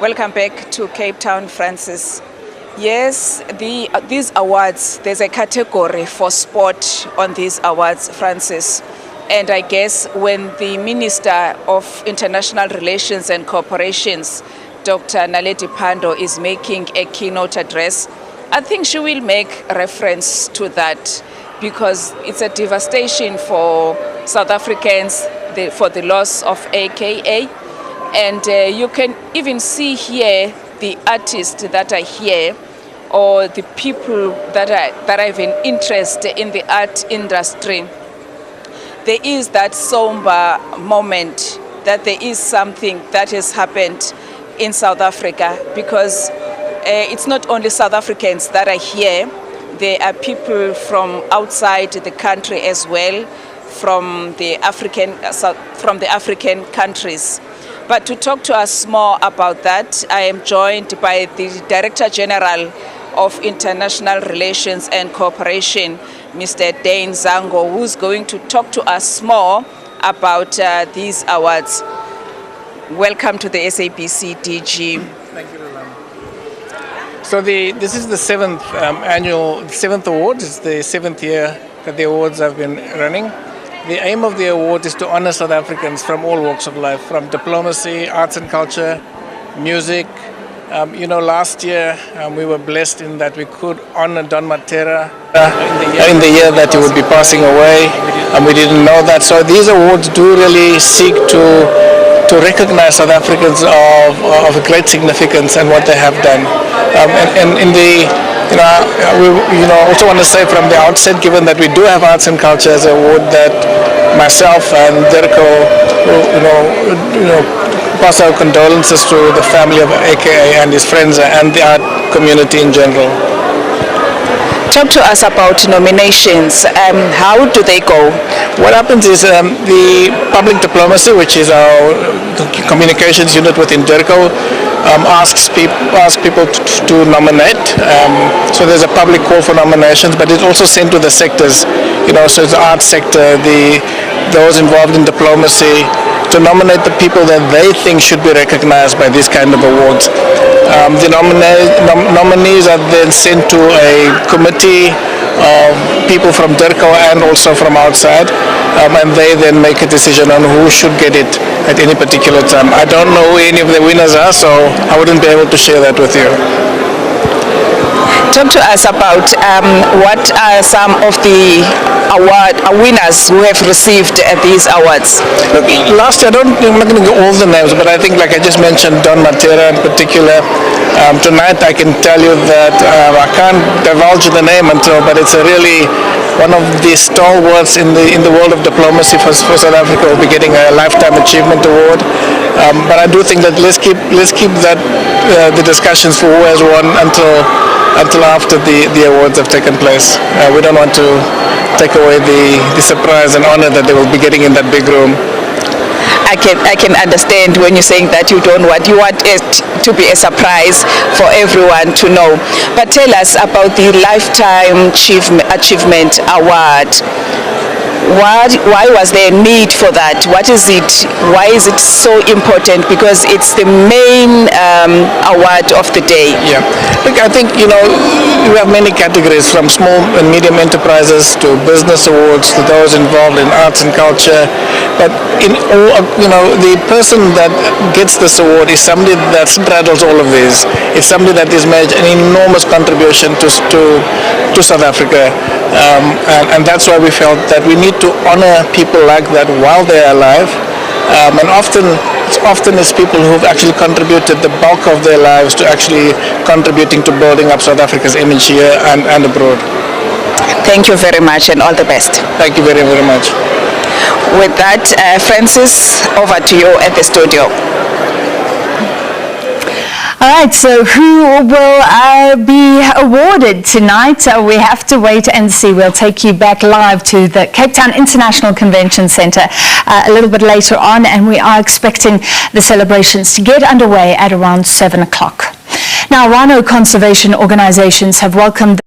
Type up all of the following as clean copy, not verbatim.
Welcome back to Cape Town, Francis. Yes, these awards, there's a category for sport on these awards, Francis. And I guess when the Minister of International Relations and Corporations, Dr. Naledi Pandor, is making a keynote address, I think she will make reference to that because it's a devastation for South Africans for the loss of AKA. And you can even see here the artists that are here or the people that have an interest in the art industry. There is that somber moment that there is something that has happened in South Africa because it's not only South Africans that are here, there are people from outside the country as well, from the African countries. But to talk to us more about that, I am joined by the Director General of International Relations and Cooperation, Mr. Dane Zango, who's going to talk to us more about these awards. Welcome to the SABC, DG. Thank you, Lulama. So this is the seventh award. It's the 7th year that the awards have been running. The aim of the award is to honor South Africans from all walks of life, from diplomacy, arts and culture, music. Last year we were blessed in that we could honor Don Matera in the year that he would be passing away, and we didn't know that. So these awards do really seek to recognize South Africans of a great significance and what they have done. We also want to say from the outset, given that we do have arts and culture as an award, that myself and Dirko pass our condolences to the family of AKA and his friends and the art community in general. Talk to us about nominations. How do they go? What happens is the public diplomacy, which is our communications unit within DIRCO, asks people to nominate. So there's a public call for nominations, but it's also sent to the sectors. So it's the arts sector, those involved in diplomacy, to nominate the people that they think should be recognized by these kind of awards. The nominees are then sent to a committee of people from DIRCO and also from outside, and they then make a decision on who should get it at any particular time. I don't know who any of the winners are, so I wouldn't be able to share that with you. Talk to us about what are some of the award winners who have received these awards. Look, last year, I'm not going to go all the names, but I think, like I just mentioned, Don Matera in particular. Tonight, I can tell you that I can't divulge the name but it's really one of the stalwarts in the world of diplomacy for South Africa. Will be getting a Lifetime Achievement Award. But I do think that let's keep that the discussions for who has won until after the awards have taken place. We don't want to take away the surprise and honor that they will be getting in that big room. I can understand when you're saying that you want it to be a surprise for everyone to know. But tell us about the Lifetime Achievement Award. Why was there a need for that? What is it? Why is it so important? Because it's the main award of the day. Yeah. Look, I think, we have many categories, from small and medium enterprises to business awards to those involved in arts and culture. But in all, the person that gets this award is somebody that straddles all of these. It's somebody that has made an enormous contribution to South Africa. And that's why we felt that we need to honor people like that while they are alive. And often it's people who've actually contributed the bulk of their lives to actually contributing to building up South Africa's image here and abroad. Thank you very much and all the best. Thank you very, very much. With that, Francis, over to you at the studio. All right, so who will be awarded tonight? We have to wait and see. We'll take you back live to the Cape Town International Convention Centre a little bit later on, and we are expecting the celebrations to get underway at around 7 o'clock. Now, rhino conservation organisations have welcomed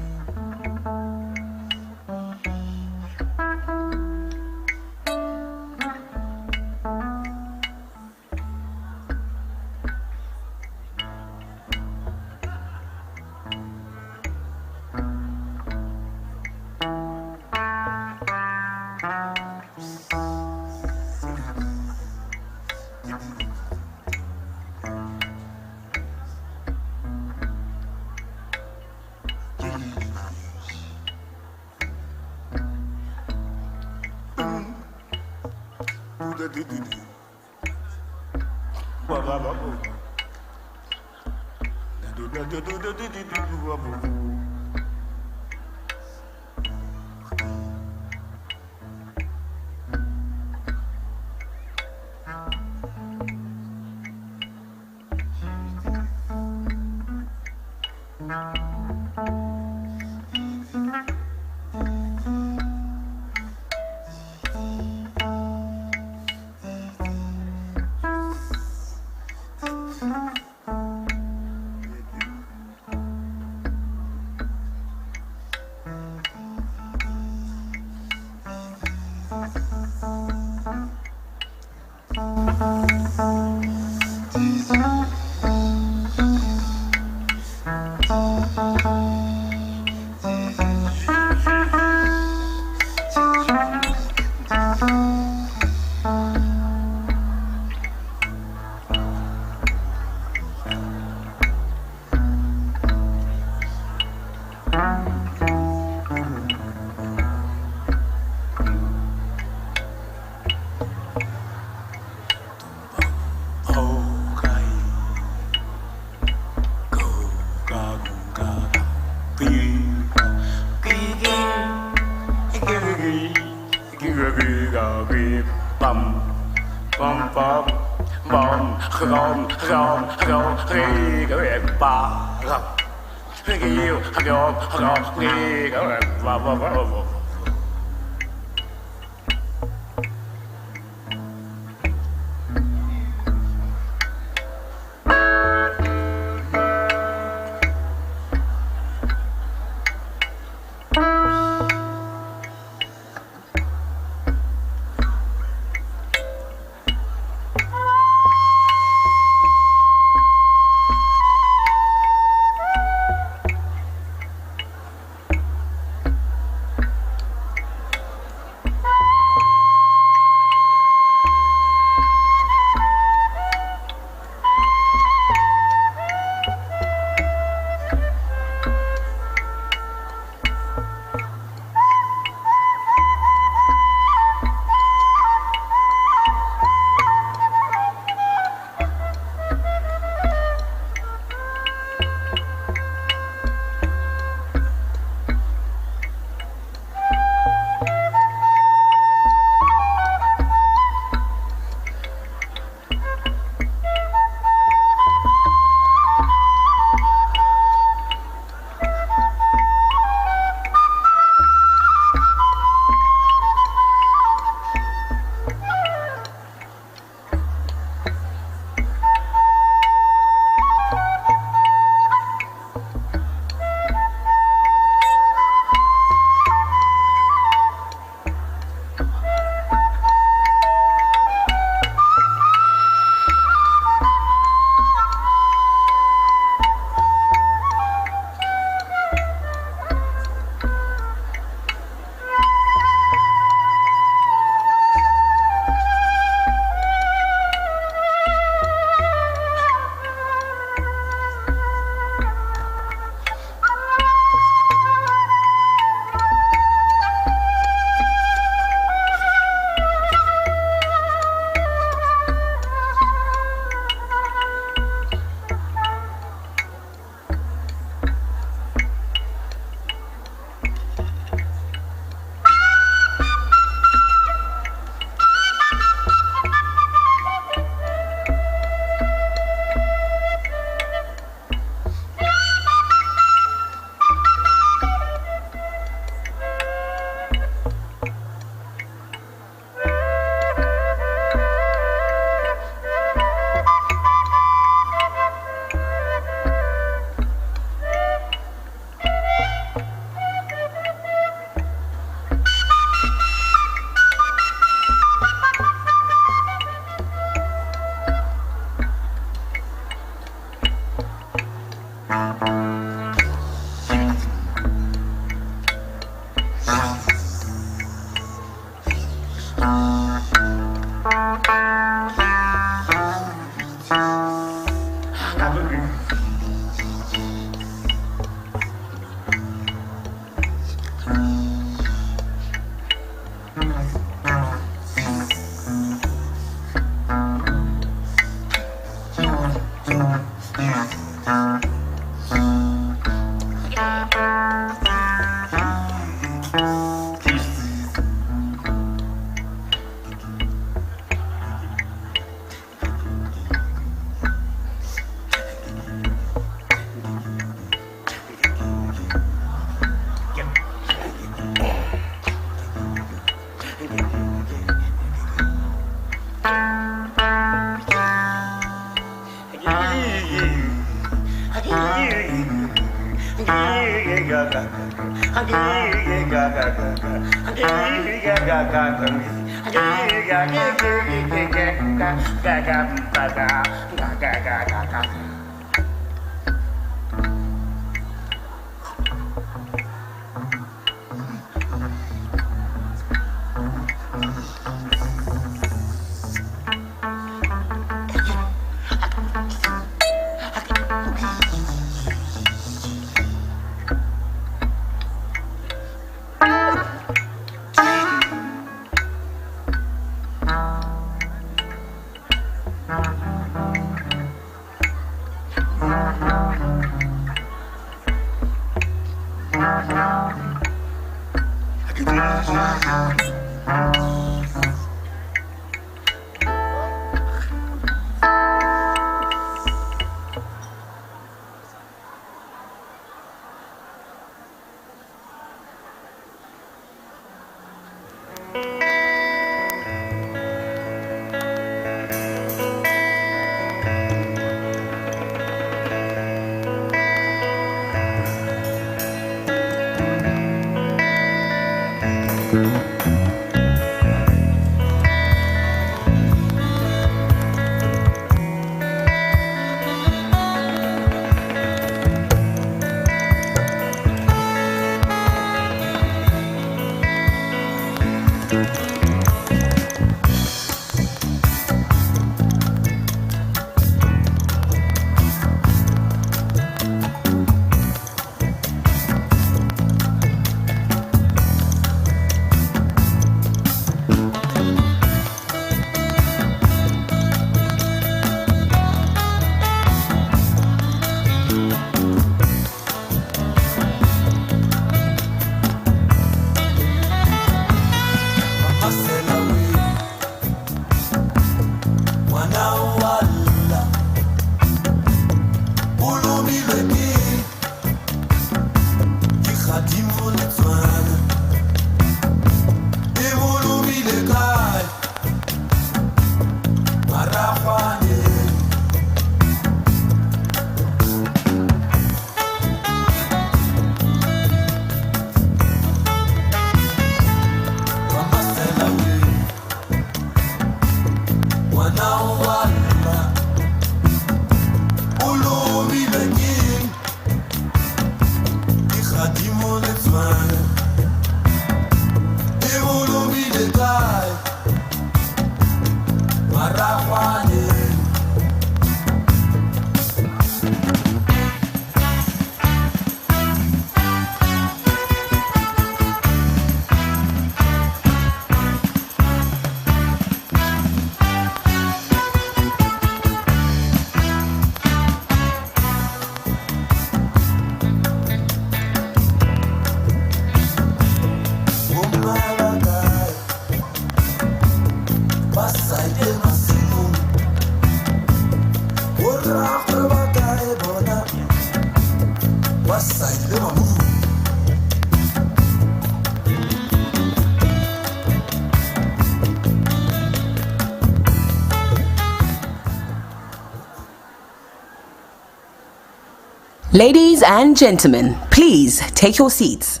Ladies and gentlemen, please take your seats.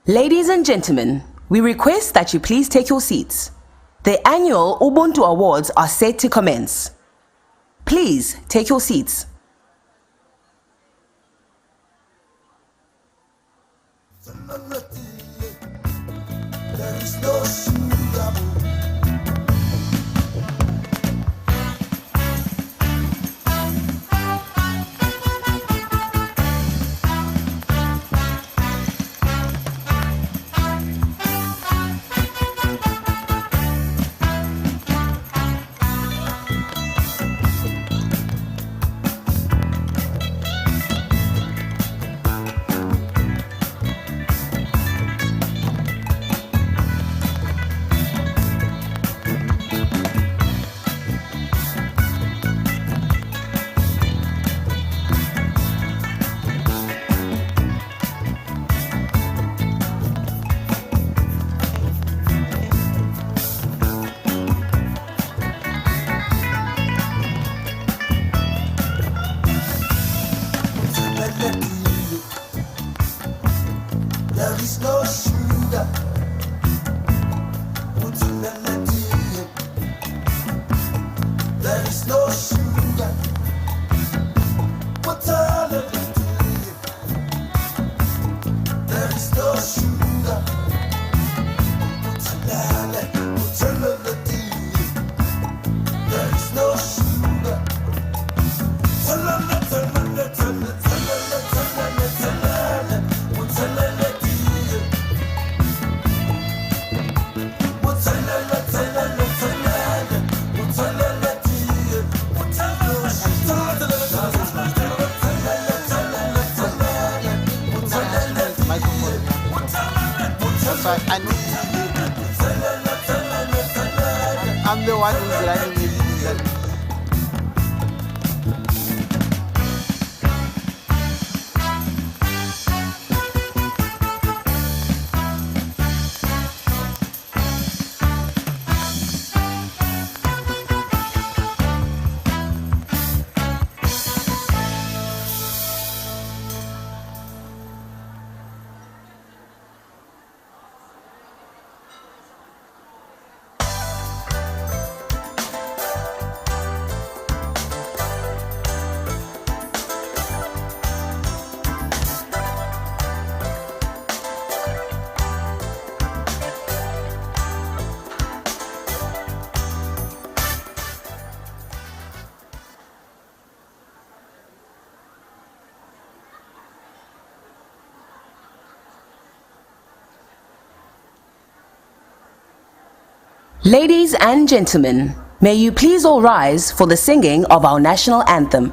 Ladies and gentlemen, we request that you please take your seats. The annual Ubuntu Awards are set to commence. Please take your seats. I'm the one who's running it. Ladies and gentlemen, may you please all rise for the singing of our national anthem.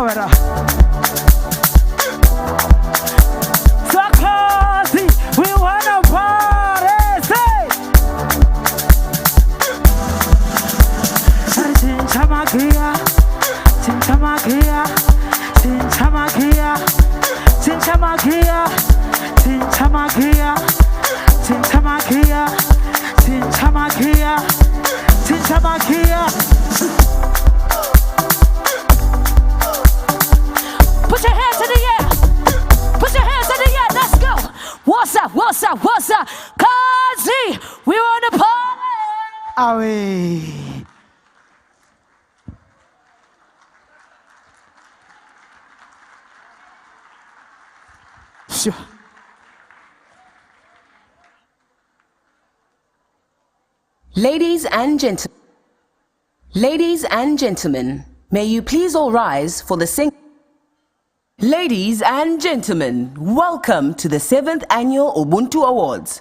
wena. Sakhazi, we wanna party. Say. Chinchamagia, chinchamagia, chinchamagia, chinchamagia, chinchamagia, chinchamagia, chinchamagia, chinchamagia. Put your hands in the air. Put your hands in the air. Let's go. What's up? What's up? What's up? Kazi, we want to party. Away. Sure. Ladies and gentlemen, may you please all rise for the sing. Ladies and gentlemen, welcome to the 7th Annual Ubuntu Awards.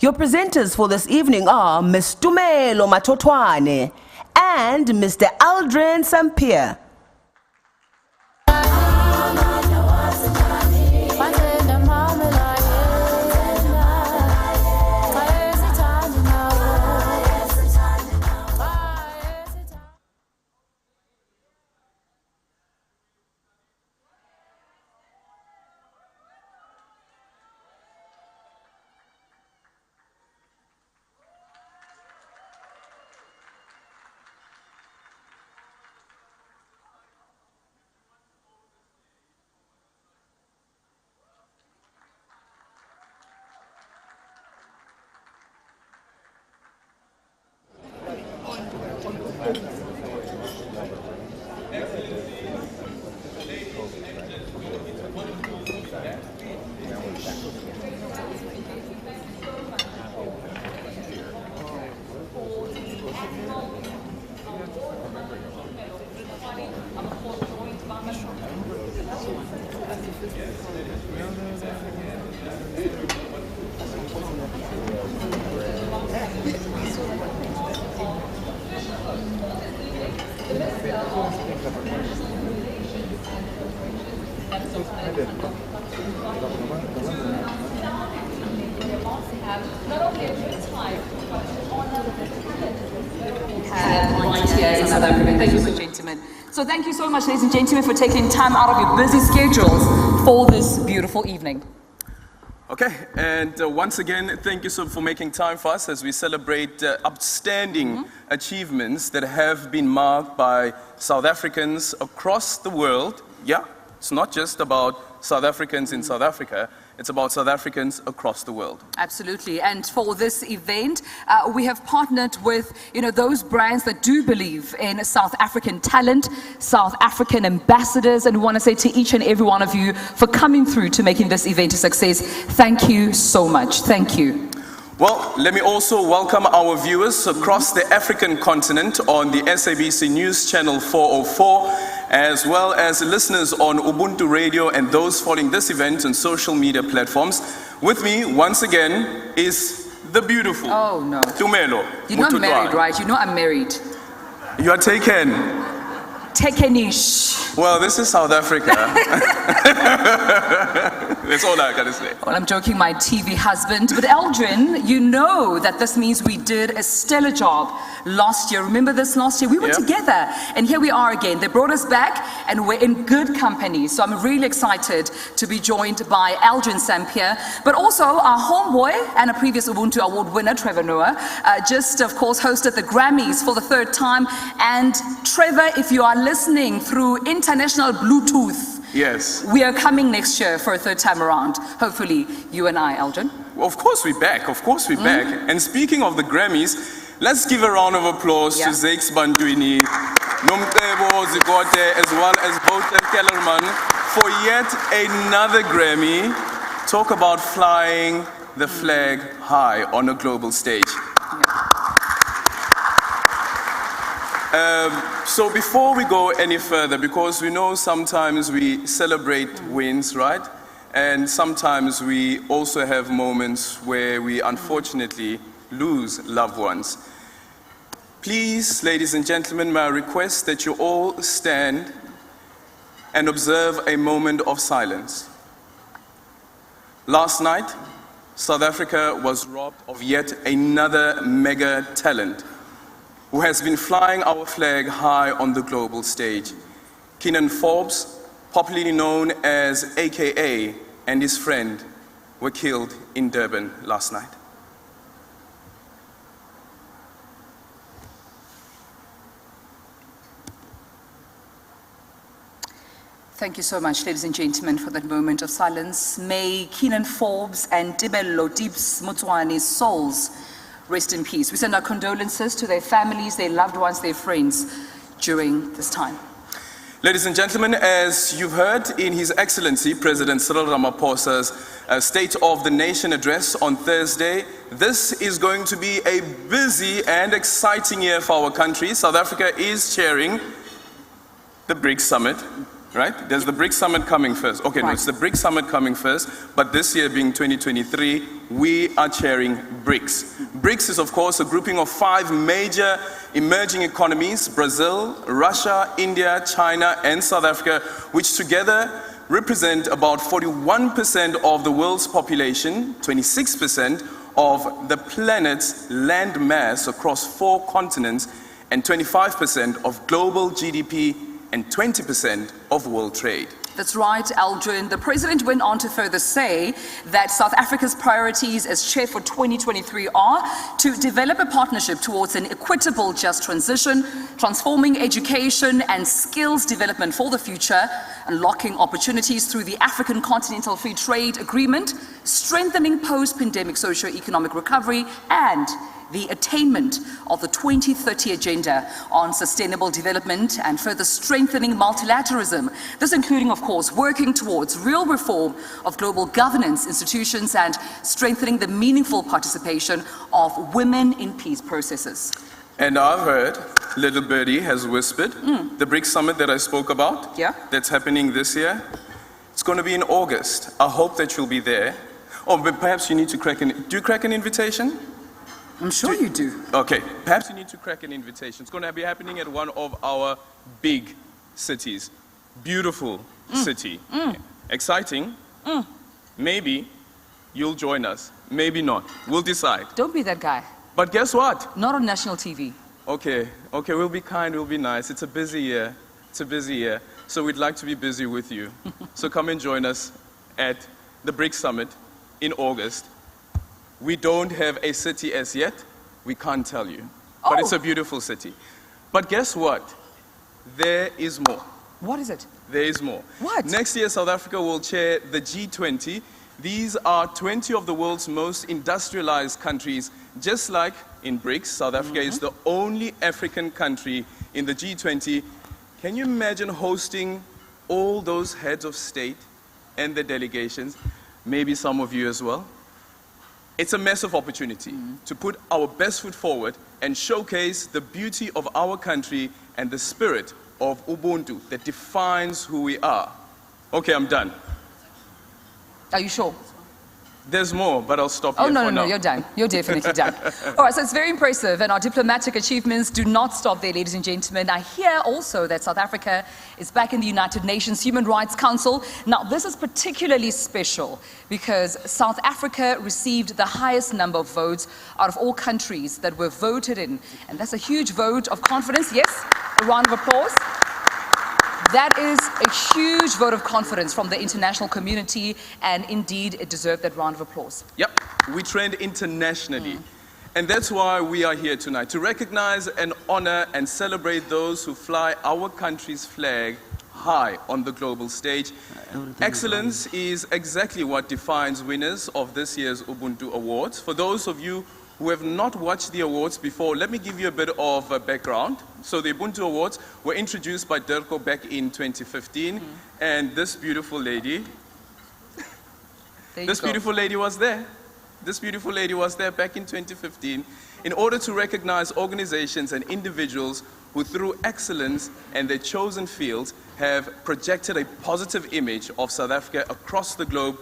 Your presenters for this evening are Ms. Tumelo Matotwane and Mr. Aldrin Sampier. Thank you, gentlemen. So thank you so much, ladies and gentlemen, for taking time out of your busy schedules for this beautiful evening. Okay, and once again, thank you so for making time for us as we celebrate outstanding achievements that have been marked by South Africans across the world. Yeah, it's not just about South Africans in South Africa. It's about South Africans across the world. Absolutely. And for this event, we have partnered with, those brands that do believe in South African talent, South African ambassadors, and we want to say to each and every one of you for coming through to making this event a success. Thank you so much. Thank you. Well, let me also welcome our viewers across the African continent on the SABC News Channel 404, as well as listeners on Ubuntu Radio and those following this event on social media platforms. With me, once again, is the beautiful Tumelo. You're not married, right? You know I'm married. You are taken. Takenish. Well, this is South Africa. That's all I gotta say. Well, I'm joking, my TV husband. But Aldrin, you know that this means we did a stellar job last year. Remember this last year? We were together. And here we are again. They brought us back and we're in good company. So I'm really excited to be joined by Aldrin Sampier, but also our homeboy and a previous Ubuntu Award winner, Trevor Noah, just, of course, hosted the Grammys for the 3rd time. And Trevor, if you are listening through international Bluetooth, yes, we are coming next year for a 3rd time around. Hopefully, you and I, Aldrin. Well, of course we're back. Of course we're back. And speaking of the Grammys, let's give a round of applause to Zakes Bantwini, Nomtebo Zigote, as well as Wouter Kellerman for yet another Grammy. Talk about flying the flag high on a global stage. So before we go any further, because we know sometimes we celebrate wins, right? And sometimes we also have moments where we unfortunately lose loved ones. Please, ladies and gentlemen, may I request that you all stand and observe a moment of silence. Last night, South Africa was robbed of yet another mega talent who has been flying our flag high on the global stage. Keenan Forbes, popularly known as AKA, and his friend were killed in Durban last night. Thank you so much, ladies and gentlemen, for that moment of silence. May Keenan Forbes and Tibelo Tips Mutwani's souls rest in peace. We send our condolences to their families, their loved ones, their friends during this time. Ladies and gentlemen, as you've heard in His Excellency President Cyril Ramaphosa's State of the Nation address on Thursday, this is going to be a busy and exciting year for our country. South Africa is chairing the BRICS Summit. Right? There's the BRICS Summit coming first. Okay, no, it's the BRICS Summit coming first, but this year being 2023, we are chairing BRICS. BRICS is, of course, a grouping of 5 major emerging economies: Brazil, Russia, India, China, and South Africa, which together represent about 41% of the world's population, 26% of the planet's land mass across 4 continents, and 25% of global GDP and 20% of world trade. That's right, Aldrin. The president went on to further say that South Africa's priorities as chair for 2023 are to develop a partnership towards an equitable, just transition, transforming education and skills development for the future, unlocking opportunities through the African Continental Free Trade Agreement, strengthening post-pandemic socio-economic recovery, and the attainment of the 2030 Agenda on Sustainable Development and further strengthening multilateralism. This including, of course, working towards real reform of global governance institutions and strengthening the meaningful participation of women in peace processes. And I've heard, little birdie has whispered, the BRICS Summit that I spoke about, that's happening this year, it's going to be in August. I hope that you'll be there. Oh, but perhaps you need to crack do you crack an invitation? I'm sure you do. Okay, perhaps you need to crack an invitation. It's going to be happening at one of our big cities. Beautiful city. Exciting. Maybe you'll join us. Maybe not. We'll decide. Don't be that guy. But guess what? Not on national TV. Okay, we'll be kind, we'll be nice. It's a busy year. It's a busy year. So we'd like to be busy with you. So come and join us at the BRICS Summit in August. We don't have a city as yet. We can't tell you. But it's a beautiful city. But guess what? There is more. What is it? There is more. What? Next year, South Africa will chair the G20. These are 20 of the world's most industrialized countries. Just like in BRICS, South Africa is the only African country in the G20. Can you imagine hosting all those heads of state and the delegations? Maybe some of you as well. It's a massive opportunity to put our best foot forward and showcase the beauty of our country and the spirit of Ubuntu that defines who we are. Okay, I'm done. Are you sure? There's more, but I'll stop here for now. No, you're done. You're definitely done. All right, so it's very impressive, and our diplomatic achievements do not stop there, ladies and gentlemen. I hear also that South Africa is back in the United Nations Human Rights Council. Now, this is particularly special because South Africa received the highest number of votes out of all countries that were voted in, and that's a huge vote of confidence. Yes, a round of applause. That is a huge vote of confidence from the international community, and indeed it deserved that round of applause. Yep, we trend internationally. And that's why we are here tonight, to recognize and honor and celebrate those who fly our country's flag high on the global stage. Excellence is exactly what defines winners of this year's Ubuntu Awards. For those of you who have not watched the awards before, let me give you a bit of background. So the Ubuntu Awards were introduced by Dirko back in 2015, and this beautiful lady, beautiful lady was there. This beautiful lady was there back in 2015 in order to recognize organizations and individuals who, through excellence and their chosen fields, have projected a positive image of South Africa across the globe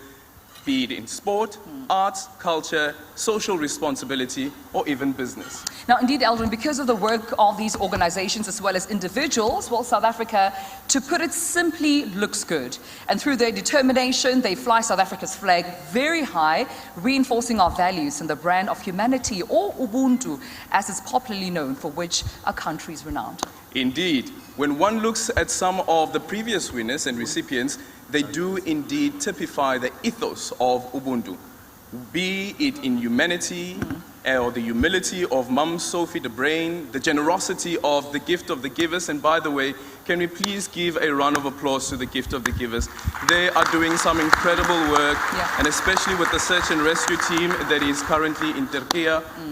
be it in sport, arts, culture, social responsibility, or even business. Now, indeed, Eldrin, because of the work of these organizations as well as individuals, well, South Africa, to put it simply, looks good. And through their determination, they fly South Africa's flag very high, reinforcing our values and the brand of humanity, or Ubuntu, as is popularly known, for which our country is renowned. Indeed, when one looks at some of the previous winners and recipients, they do indeed typify the ethos of Ubuntu, be it in humanity, or the humility of Mum Sophie the Brain, the generosity of the gift of the givers. And by the way, can we please give a round of applause to the gift of the givers? They are doing some incredible work, and especially with the search and rescue team that is currently in Turkey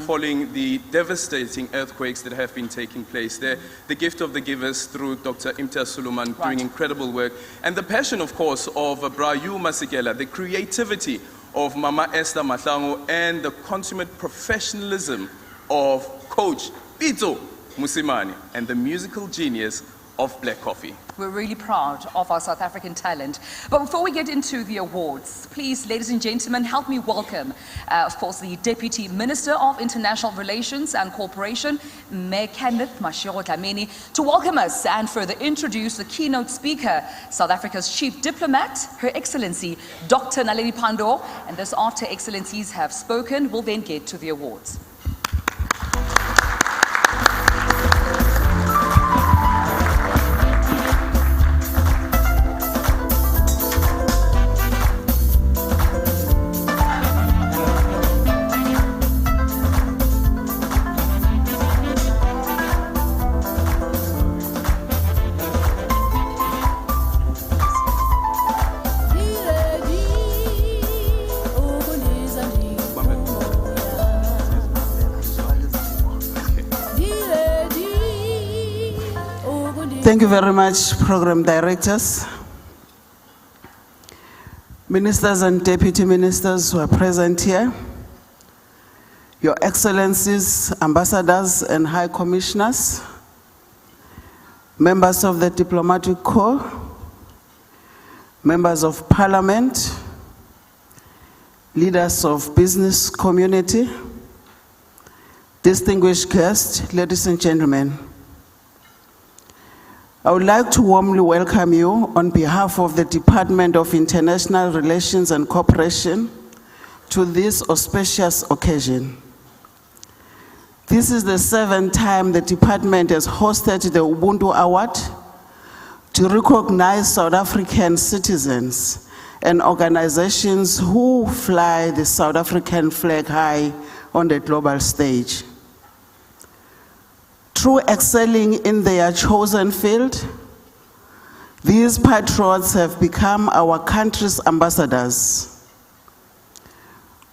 following the devastating earthquakes that have been taking place there. The gift of the givers through Dr. Imtiaz Suleiman doing incredible work. And the passion, of course, of Brayu Masekela, the creativity of Mama Esther Mahlangu, and the consummate professionalism of Coach Pito Musimani, and the musical genius of Black Coffee. We're really proud of our South African talent. But before we get into the awards, please, ladies and gentlemen, help me welcome, of course, the Deputy Minister of International Relations and Cooperation, Mayor Kenneth Mashego Dlamini, to welcome us and further introduce the keynote speaker, South Africa's Chief Diplomat, Her Excellency, Dr. Naledi Pandor. And this after Excellencies have spoken, we'll then get to the awards. Thank you very much, program directors, ministers and deputy ministers who are present here, your excellencies, ambassadors and high commissioners, members of the diplomatic corps, members of parliament, leaders of business community, distinguished guests, ladies and gentlemen. I would like to warmly welcome you on behalf of the Department of International Relations and Cooperation to this auspicious occasion. This is the 7th time the department has hosted the Ubuntu Award to recognize South African citizens and organizations who fly the South African flag high on the global stage. Through excelling in their chosen field, these patriots have become our country's ambassadors.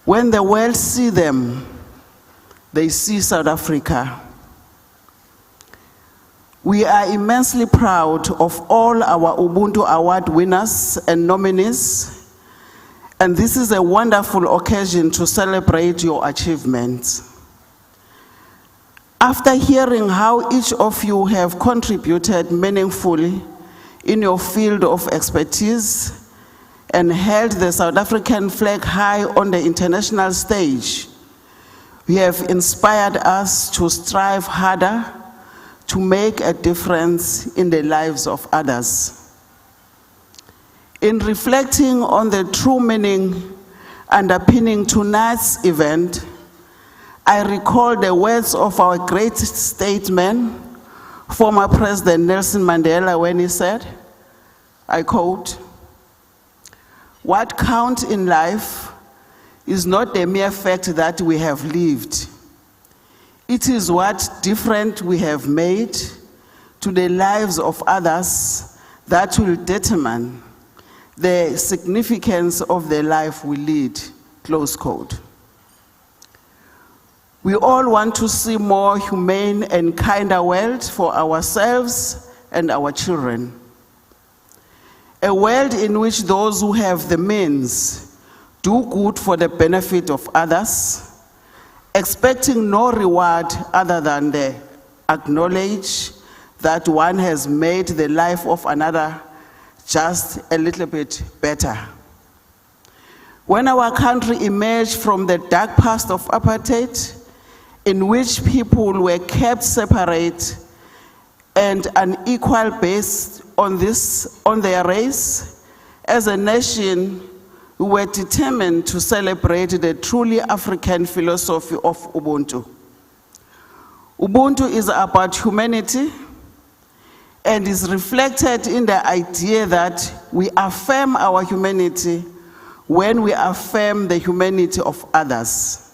When the world sees them, they see South Africa. We are immensely proud of all our Ubuntu Award winners and nominees, and this is a wonderful occasion to celebrate your achievements. After hearing how each of you have contributed meaningfully in your field of expertise and held the South African flag high on the international stage, you have inspired us to strive harder to make a difference in the lives of others. In reflecting on the true meaning underpinning tonight's event, I recall the words of our great statesman, former President Nelson Mandela, when he said, I quote, "What counts in life is not the mere fact that we have lived. It is what difference we have made to the lives of others that will determine the significance of the life we lead," close quote. We all want to see more humane and kinder world for ourselves and our children. A world in which those who have the means do good for the benefit of others, expecting no reward other than the acknowledge that one has made the life of another just a little bit better. When our country emerged from the dark past of apartheid, in which people were kept separate and unequal based on their race, as a nation, we were determined to celebrate the truly African philosophy of Ubuntu. Ubuntu is about humanity and is reflected in the idea that we affirm our humanity when we affirm the humanity of others.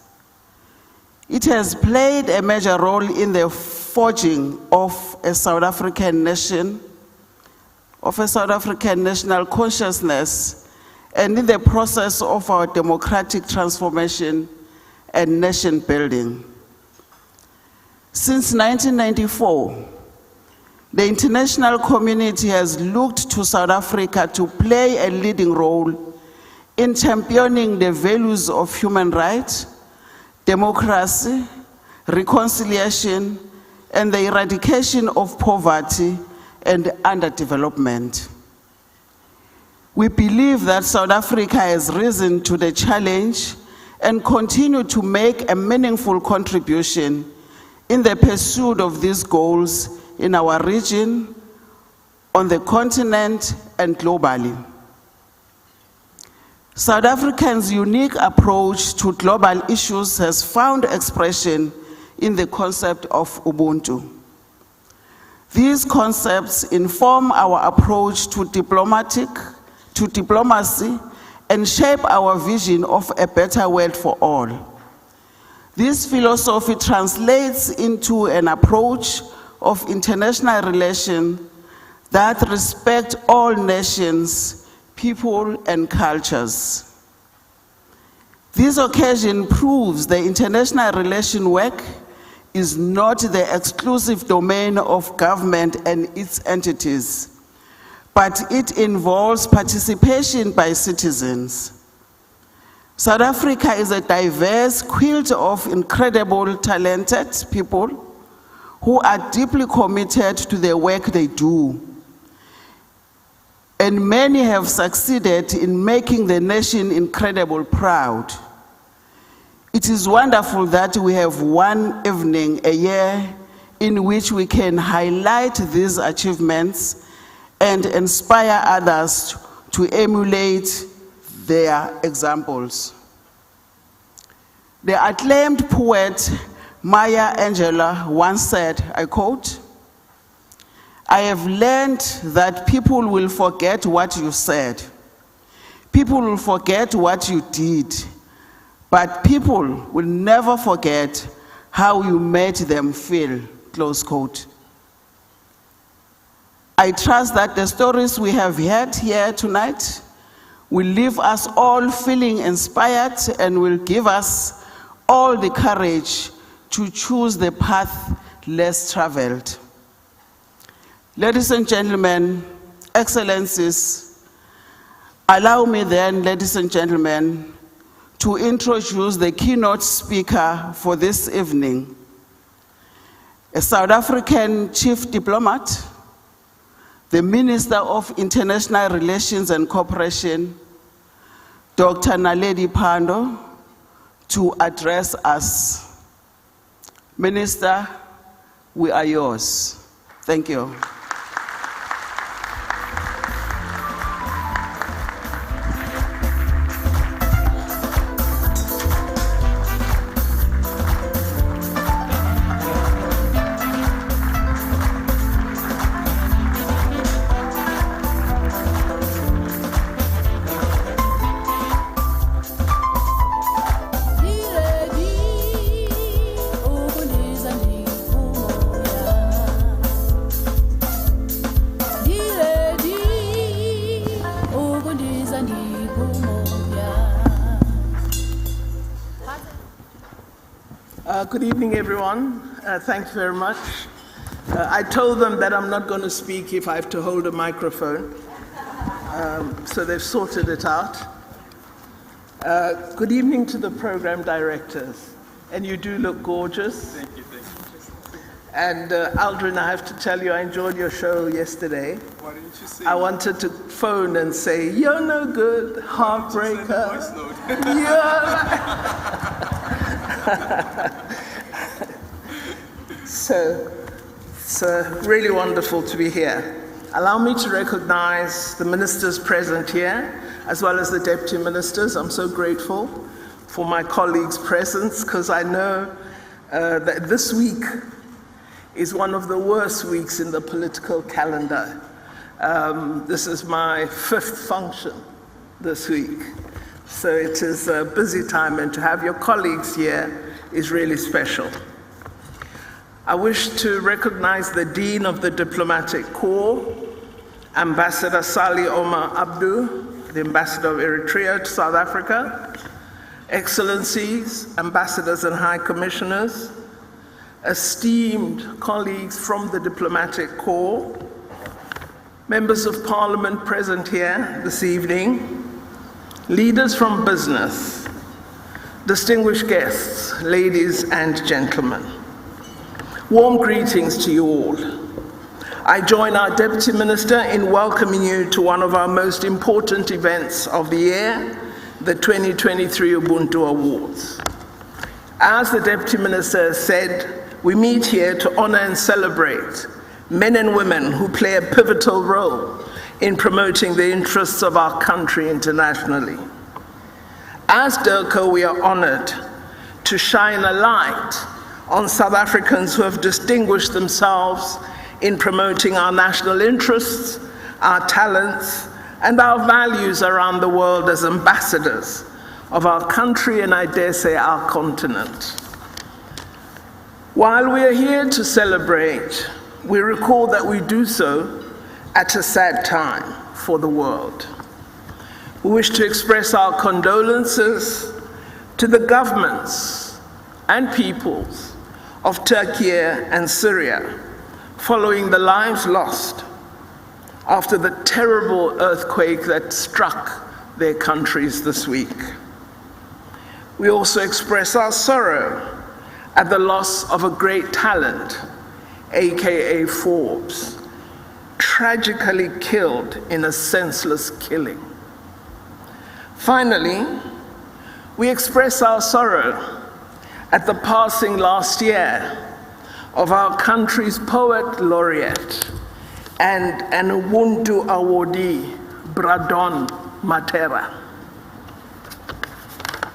It has played a major role in the forging of a South African nation, of a South African national consciousness, and in the process of our democratic transformation and nation building. Since 1994, the international community has looked to South Africa to play a leading role in championing the values of human rights, democracy, reconciliation, and the eradication of poverty and underdevelopment. We believe that South Africa has risen to the challenge and continue to make a meaningful contribution in the pursuit of these goals in our region, on the continent, and globally. South Africa's unique approach to global issues has found expression in the concept of Ubuntu. These concepts inform our approach to diplomacy and shape our vision of a better world for all. This philosophy translates into an approach of international relations that respect all nations, people, and cultures. This occasion proves the international relation work is not the exclusive domain of government and its entities, but it involves participation by citizens. South Africa is a diverse quilt of incredible, talented people who are deeply committed to the work they do. And many have succeeded in making the nation incredibly proud. It is wonderful that we have one evening a year in which we can highlight these achievements and inspire others to emulate their examples. The acclaimed poet Maya Angelou once said, I quote, "I have learned that people will forget what you said. People will forget what you did, but people will never forget how you made them feel," close quote. I trust that the stories we have heard here tonight will leave us all feeling inspired and will give us all the courage to choose the path less traveled. Ladies and gentlemen, excellencies, allow me then, ladies and gentlemen, to introduce the keynote speaker for this evening, a South African chief diplomat, the Minister of International Relations and Cooperation, Dr. Naledi Pandor, to address us. Minister, we are yours. Thank you. Good evening, everyone. Thank you very much. I told them that I'm not going to speak if I have to hold a microphone, so they've sorted it out. Good evening to the program directors, and you do look gorgeous. Thank you, thank you. And Aldrin, I have to tell you, I enjoyed your show yesterday. Why didn't you say? I wanted to phone and say, you're no good, heartbreaker. So, it's really wonderful to be here. Allow me to recognize the ministers present here, as well as the deputy ministers. I'm so grateful for my colleagues' presence, because I know that this week is one of the worst weeks in the political calendar. This is my 5th function this week. So it is a busy time, and to have your colleagues here is really special. I wish to recognize the Dean of the Diplomatic Corps, Ambassador Sali Omar Abdu, the Ambassador of Eritrea to South Africa, Excellencies, Ambassadors and High Commissioners, esteemed colleagues from the Diplomatic Corps, members of Parliament present here this evening, leaders from business, distinguished guests, ladies and gentlemen. Warm greetings to you all. I join our Deputy Minister in welcoming you to one of our most important events of the year, the 2023 Ubuntu Awards. As the Deputy Minister said, we meet here to honor and celebrate men and women who play a pivotal role in promoting the interests of our country internationally. As DIRCO, we are honored to shine a light on South Africans who have distinguished themselves in promoting our national interests, our talents, and our values around the world as ambassadors of our country and, I dare say, our continent. While we are here to celebrate, we recall that we do so at a sad time for the world. We wish to express our condolences to the governments and peoples of Turkey and Syria following the lives lost after the terrible earthquake that struck their countries this week. We also express our sorrow at the loss of a great talent, aka Forbes, tragically killed in a senseless killing. Finally, we express our sorrow at the passing last year of our country's poet laureate and an Ubuntu awardee, Bradon Matera.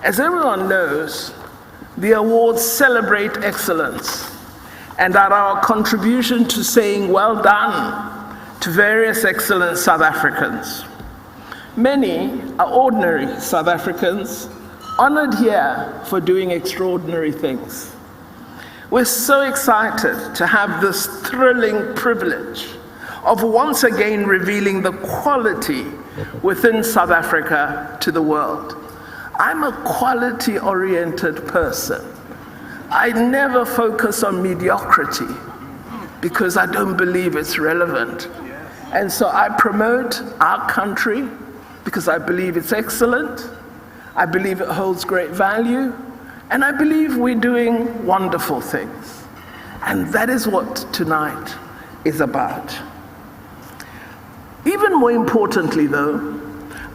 As everyone knows, the awards celebrate excellence and are our contribution to saying well done to various excellent South Africans. Many are ordinary South Africans, honored here for doing extraordinary things. We're so excited to have this thrilling privilege of once again revealing the quality within South Africa to the world. I'm a quality-oriented person. I never focus on mediocrity because I don't believe it's relevant. And so I promote our country because I believe it's excellent, I believe it holds great value, and I believe we're doing wonderful things. And that is what tonight is about. Even more importantly, though,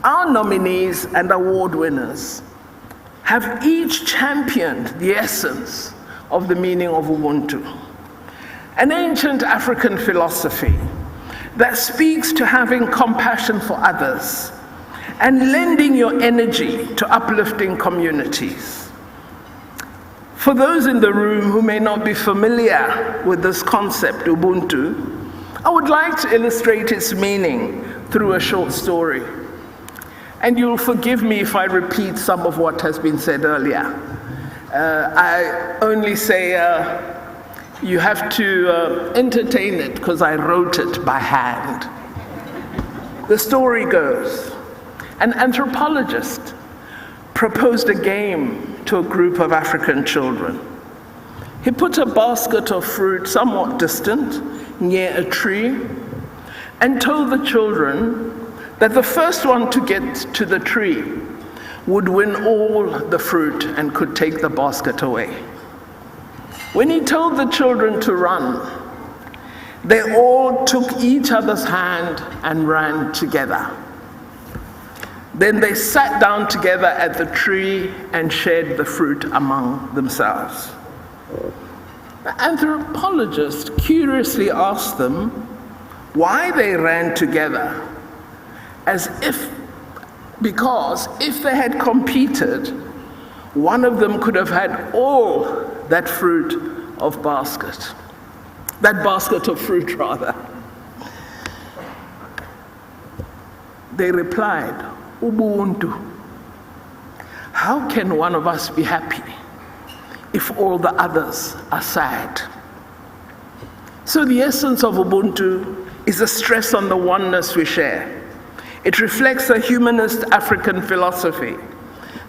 our nominees and award winners have each championed the essence of the meaning of Ubuntu, an ancient African philosophy that speaks to having compassion for others and lending your energy to uplifting communities. For those in the room who may not be familiar with this concept, Ubuntu, I would like to illustrate its meaning through a short story. And you'll forgive me if I repeat some of what has been said earlier. I only say you have to entertain it because I wrote it by hand. The story goes, an anthropologist proposed a game to a group of African children. He put a basket of fruit somewhat distant near a tree and told the children that the first one to get to the tree would win all the fruit and could take the basket away. When he told the children to run, they all took each other's hand and ran together. Then they sat down together at the tree and shared the fruit among themselves. The anthropologist curiously asked them why they ran together, because if they had competed, one of them could have had all that basket of fruit rather. They replied, Ubuntu. How can one of us be happy if all the others are sad? So the essence of Ubuntu is a stress on the oneness we share. It reflects a humanist African philosophy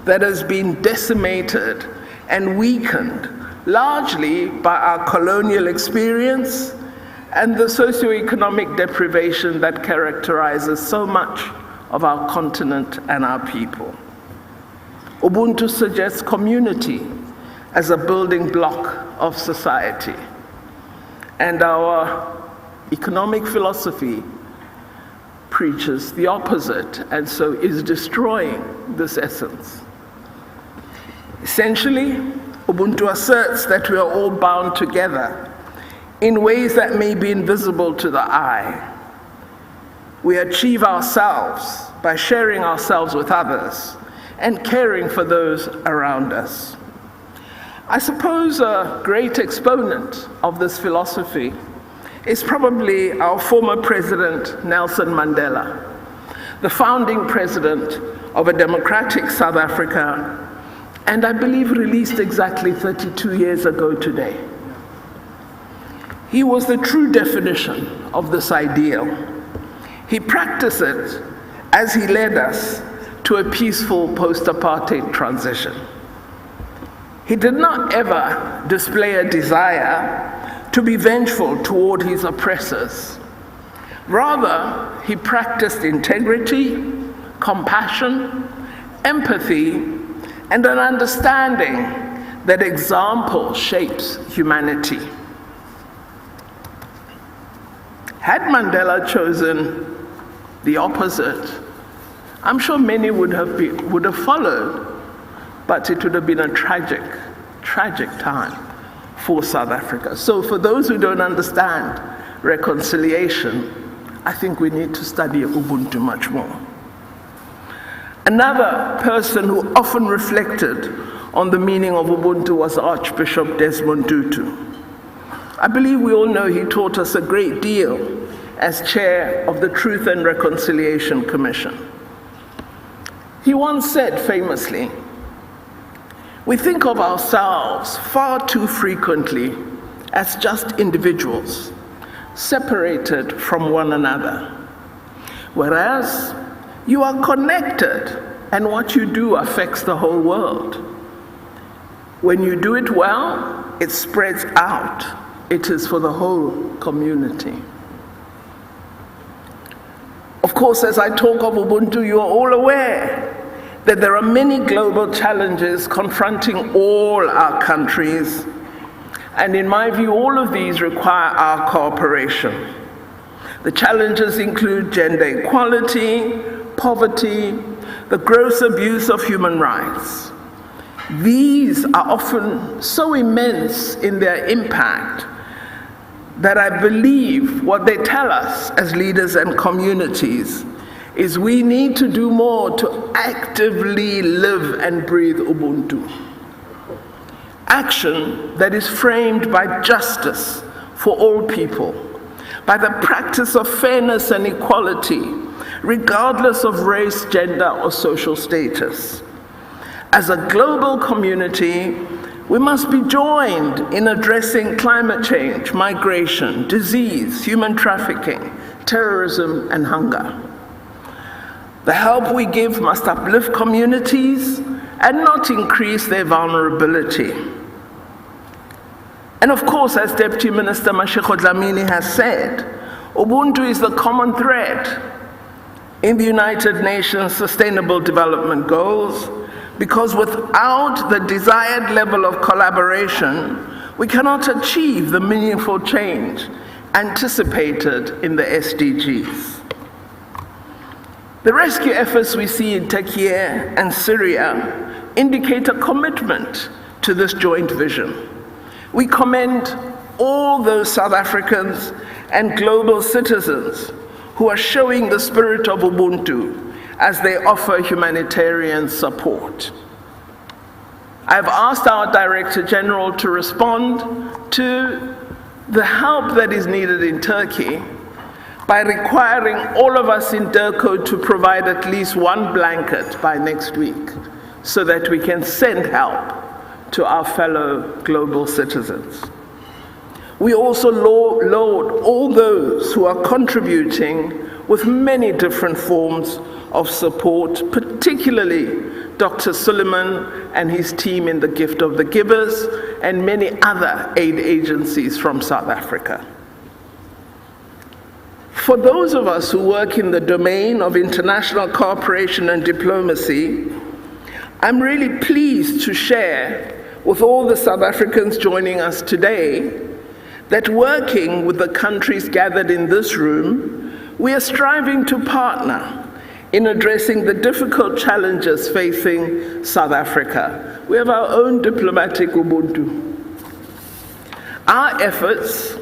that has been decimated and weakened largely by our colonial experience and the socioeconomic deprivation that characterizes so much of our continent and our people. Ubuntu suggests community as a building block of society, and our economic philosophy preaches the opposite, and so is destroying this essence. Essentially, Ubuntu asserts that we are all bound together in ways that may be invisible to the eye. We achieve ourselves by sharing ourselves with others and caring for those around us. I suppose a great exponent of this philosophy is probably our former president, Nelson Mandela, the founding president of a democratic South Africa, and I believe released exactly 32 years ago today. He was the true definition of this ideal. He practiced it as he led us to a peaceful post-apartheid transition. He did not ever display a desire to be vengeful toward his oppressors. Rather, he practiced integrity, compassion, empathy, and an understanding that example shapes humanity. Had Mandela chosen the opposite, I'm sure many would have followed, but it would have been a tragic time for South Africa. So for those who don't understand reconciliation, I think we need to study Ubuntu much more. Another person who often reflected on the meaning of Ubuntu was Archbishop Desmond Tutu. I believe we all know he taught us a great deal as chair of the Truth and Reconciliation Commission. He once said famously, "We think of ourselves far too frequently as just individuals, separated from one another, whereas you are connected and what you do affects the whole world. When you do it well, it spreads out. It is for the whole community." Of course, as I talk of Ubuntu, you are all aware that there are many global challenges confronting all our countries, and in my view, all of these require our cooperation. The challenges include gender equality, poverty, the gross abuse of human rights. These are often so immense in their impact that I believe what they tell us as leaders and communities is we need to do more to actively live and breathe Ubuntu. Action that is framed by justice for all people, by the practice of fairness and equality, regardless of race, gender, or social status. As a global community, we must be joined in addressing climate change, migration, disease, human trafficking, terrorism, and hunger. The help we give must uplift communities and not increase their vulnerability. And of course, as Deputy Minister Mashego Dlamini has said, Ubuntu is the common thread in the United Nations Sustainable Development Goals, because without the desired level of collaboration, we cannot achieve the meaningful change anticipated in the SDGs. The rescue efforts we see in Turkey and Syria indicate a commitment to this joint vision. We commend all those South Africans and global citizens who are showing the spirit of Ubuntu as they offer humanitarian support. I've asked our Director General to respond to the help that is needed in Turkey by requiring all of us in DIRCO to provide at least one blanket by next week so that we can send help to our fellow global citizens. We also laud all those who are contributing with many different forms of support, particularly Dr. Suleiman and his team in the Gift of the Givers and many other aid agencies from South Africa. For those of us who work in the domain of international cooperation and diplomacy, I'm really pleased to share with all the South Africans joining us today that working with the countries gathered in this room, we are striving to partner in addressing the difficult challenges facing South Africa. We have our own diplomatic Ubuntu. Our efforts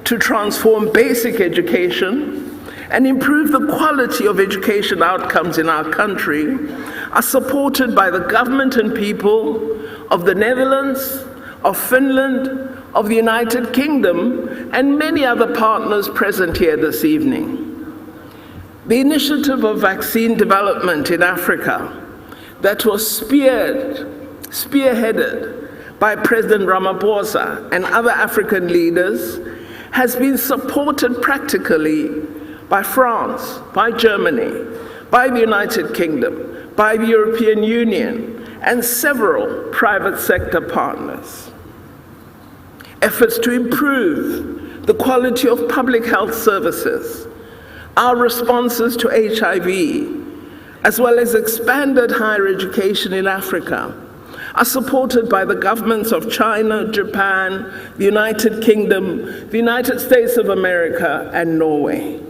to transform basic education and improve the quality of education outcomes in our country are supported by the government and people of the Netherlands, of Finland, of the United Kingdom, and many other partners present here this evening. The initiative of vaccine development in Africa that was spearheaded by President Ramaphosa and other African leaders has been supported practically by France, by Germany, by the United Kingdom, by the European Union, and several private sector partners. Efforts to improve the quality of public health services, our responses to HIV, as well as expanded higher education in Africa, are supported by the governments of China, Japan, the United Kingdom, the United States of America, and Norway.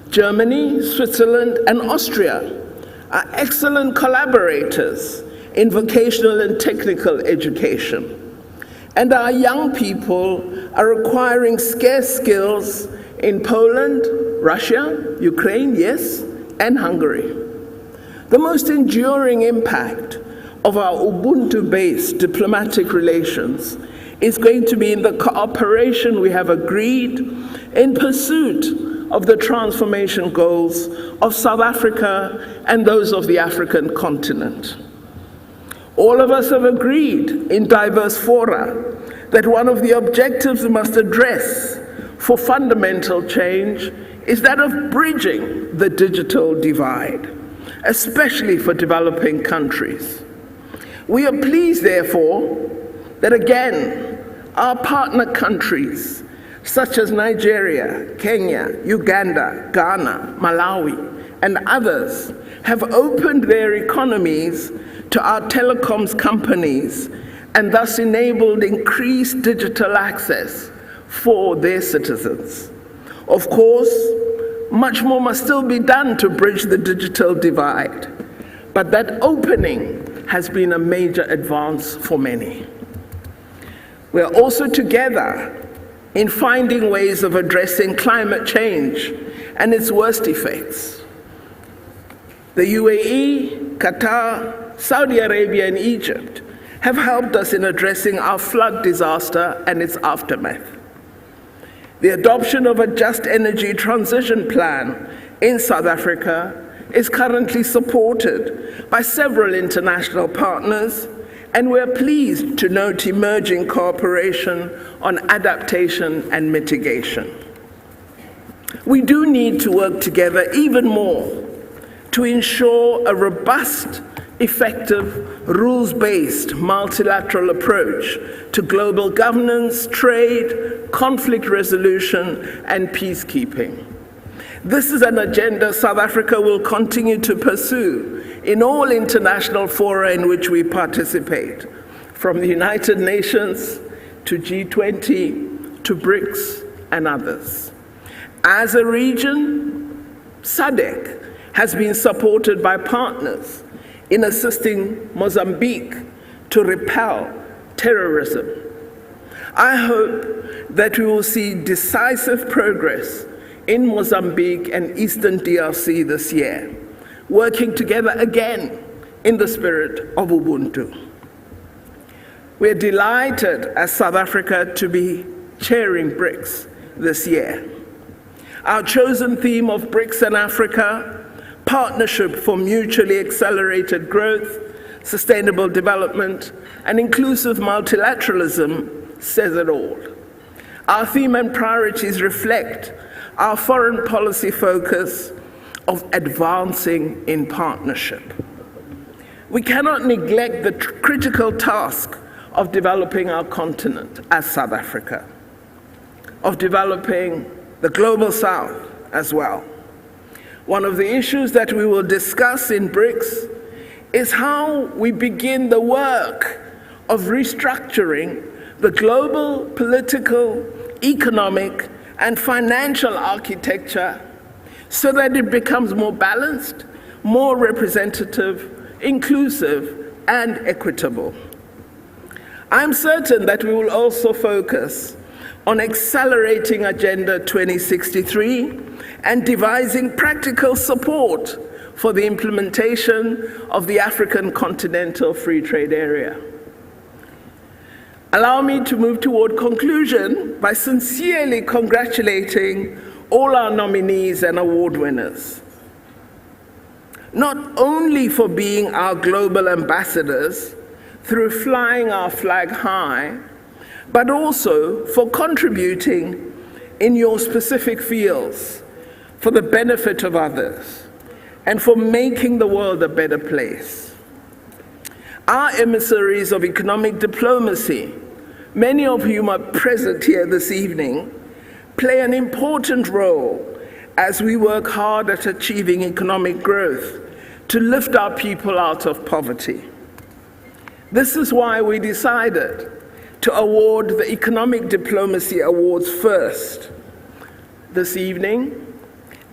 Germany, Switzerland, and Austria are excellent collaborators in vocational and technical education. And our young people are acquiring scarce skills in Poland, Russia, Ukraine, yes, and Hungary. The most enduring impact of our Ubuntu-based diplomatic relations is going to be in the cooperation we have agreed in pursuit of the transformation goals of South Africa and those of the African continent. All of us have agreed in diverse fora that one of the objectives we must address for fundamental change is that of bridging the digital divide, especially for developing countries. We are pleased, therefore, that again, our partner countries, such as Nigeria, Kenya, Uganda, Ghana, Malawi, and others, have opened their economies to our telecoms companies and thus enabled increased digital access for their citizens. Of course, much more must still be done to bridge the digital divide, but that opening has been a major advance for many. We are also together in finding ways of addressing climate change and its worst effects. The UAE, Qatar, Saudi Arabia, and Egypt have helped us in addressing our flood disaster and its aftermath. The adoption of a just energy transition plan in South Africa is currently supported by several international partners, and we're pleased to note emerging cooperation on adaptation and mitigation. We do need to work together even more to ensure a robust, effective, rules-based multilateral approach to global governance, trade, conflict resolution, and peacekeeping. This is an agenda South Africa will continue to pursue in all international fora in which we participate, from the United Nations to G20, to BRICS, and others. As a region, SADC has been supported by partners in assisting Mozambique to repel terrorism. I hope that we will see decisive progress in Mozambique and Eastern DRC this year, working together again in the spirit of Ubuntu. We're delighted as South Africa to be chairing BRICS this year. Our chosen theme of BRICS and Africa, partnership for mutually accelerated growth, sustainable development, and inclusive multilateralism says it all. Our theme and priorities reflect our foreign policy focus of advancing in partnership. We cannot neglect the critical task of developing our continent as South Africa, of developing the global South as well. One of the issues that we will discuss in BRICS is how we begin the work of restructuring the global political, economic, and financial architecture so that it becomes more balanced, more representative, inclusive, and equitable. I'm certain that we will also focus on accelerating Agenda 2063 and devising practical support for the implementation of the African Continental Free Trade Area. Allow me to move toward conclusion by sincerely congratulating all our nominees and award winners, not only for being our global ambassadors through flying our flag high, but also for contributing in your specific fields for the benefit of others and for making the world a better place. Our emissaries of economic diplomacy, many of whom are present here this evening, play an important role as we work hard at achieving economic growth to lift our people out of poverty. This is why we decided to award the Economic Diplomacy Awards first this evening,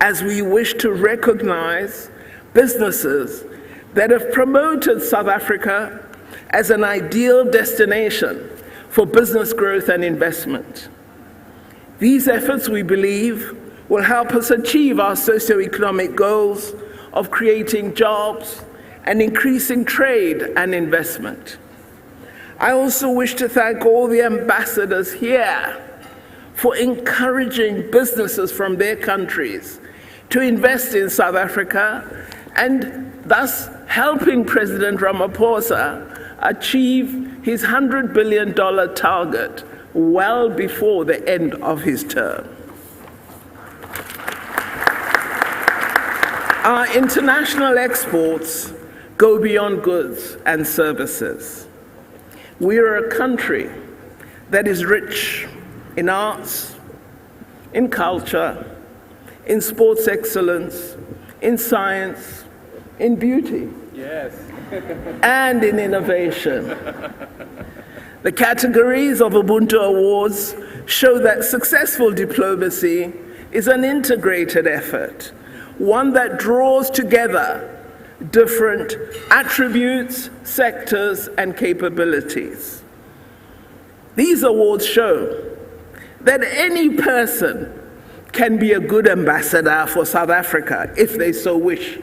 as we wish to recognize businesses that have promoted South Africa as an ideal destination for business growth and investment. These efforts, we believe, will help us achieve our socioeconomic goals of creating jobs and increasing trade and investment. I also wish to thank all the ambassadors here for encouraging businesses from their countries to invest in South Africa and thus helping President Ramaphosa achieve his $100 billion target well before the end of his term. Our international exports go beyond goods and services. We are a country that is rich in arts, in culture, in sports excellence, in science, in beauty, yes, and in innovation. The categories of Ubuntu Awards show that successful diplomacy is an integrated effort, one that draws together different attributes, sectors, and capabilities. These awards show that any person can be a good ambassador for South Africa if they so wish.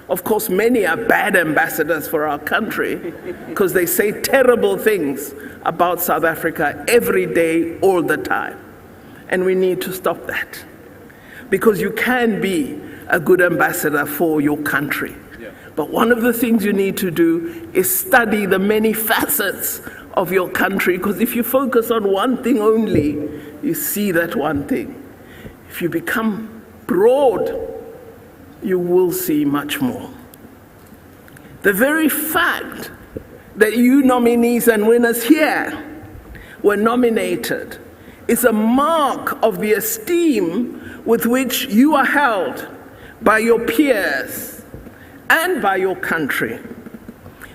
Of course, many are bad ambassadors for our country because they say terrible things about South Africa every day, all the time. And we need to stop that, because you can be a good ambassador for your country. But one of the things you need to do is study the many facets of your country, because if you focus on one thing only, you see that one thing. If you become broad, you will see much more. The very fact that you nominees and winners here were nominated is a mark of the esteem with which you are held by your peers and by your country,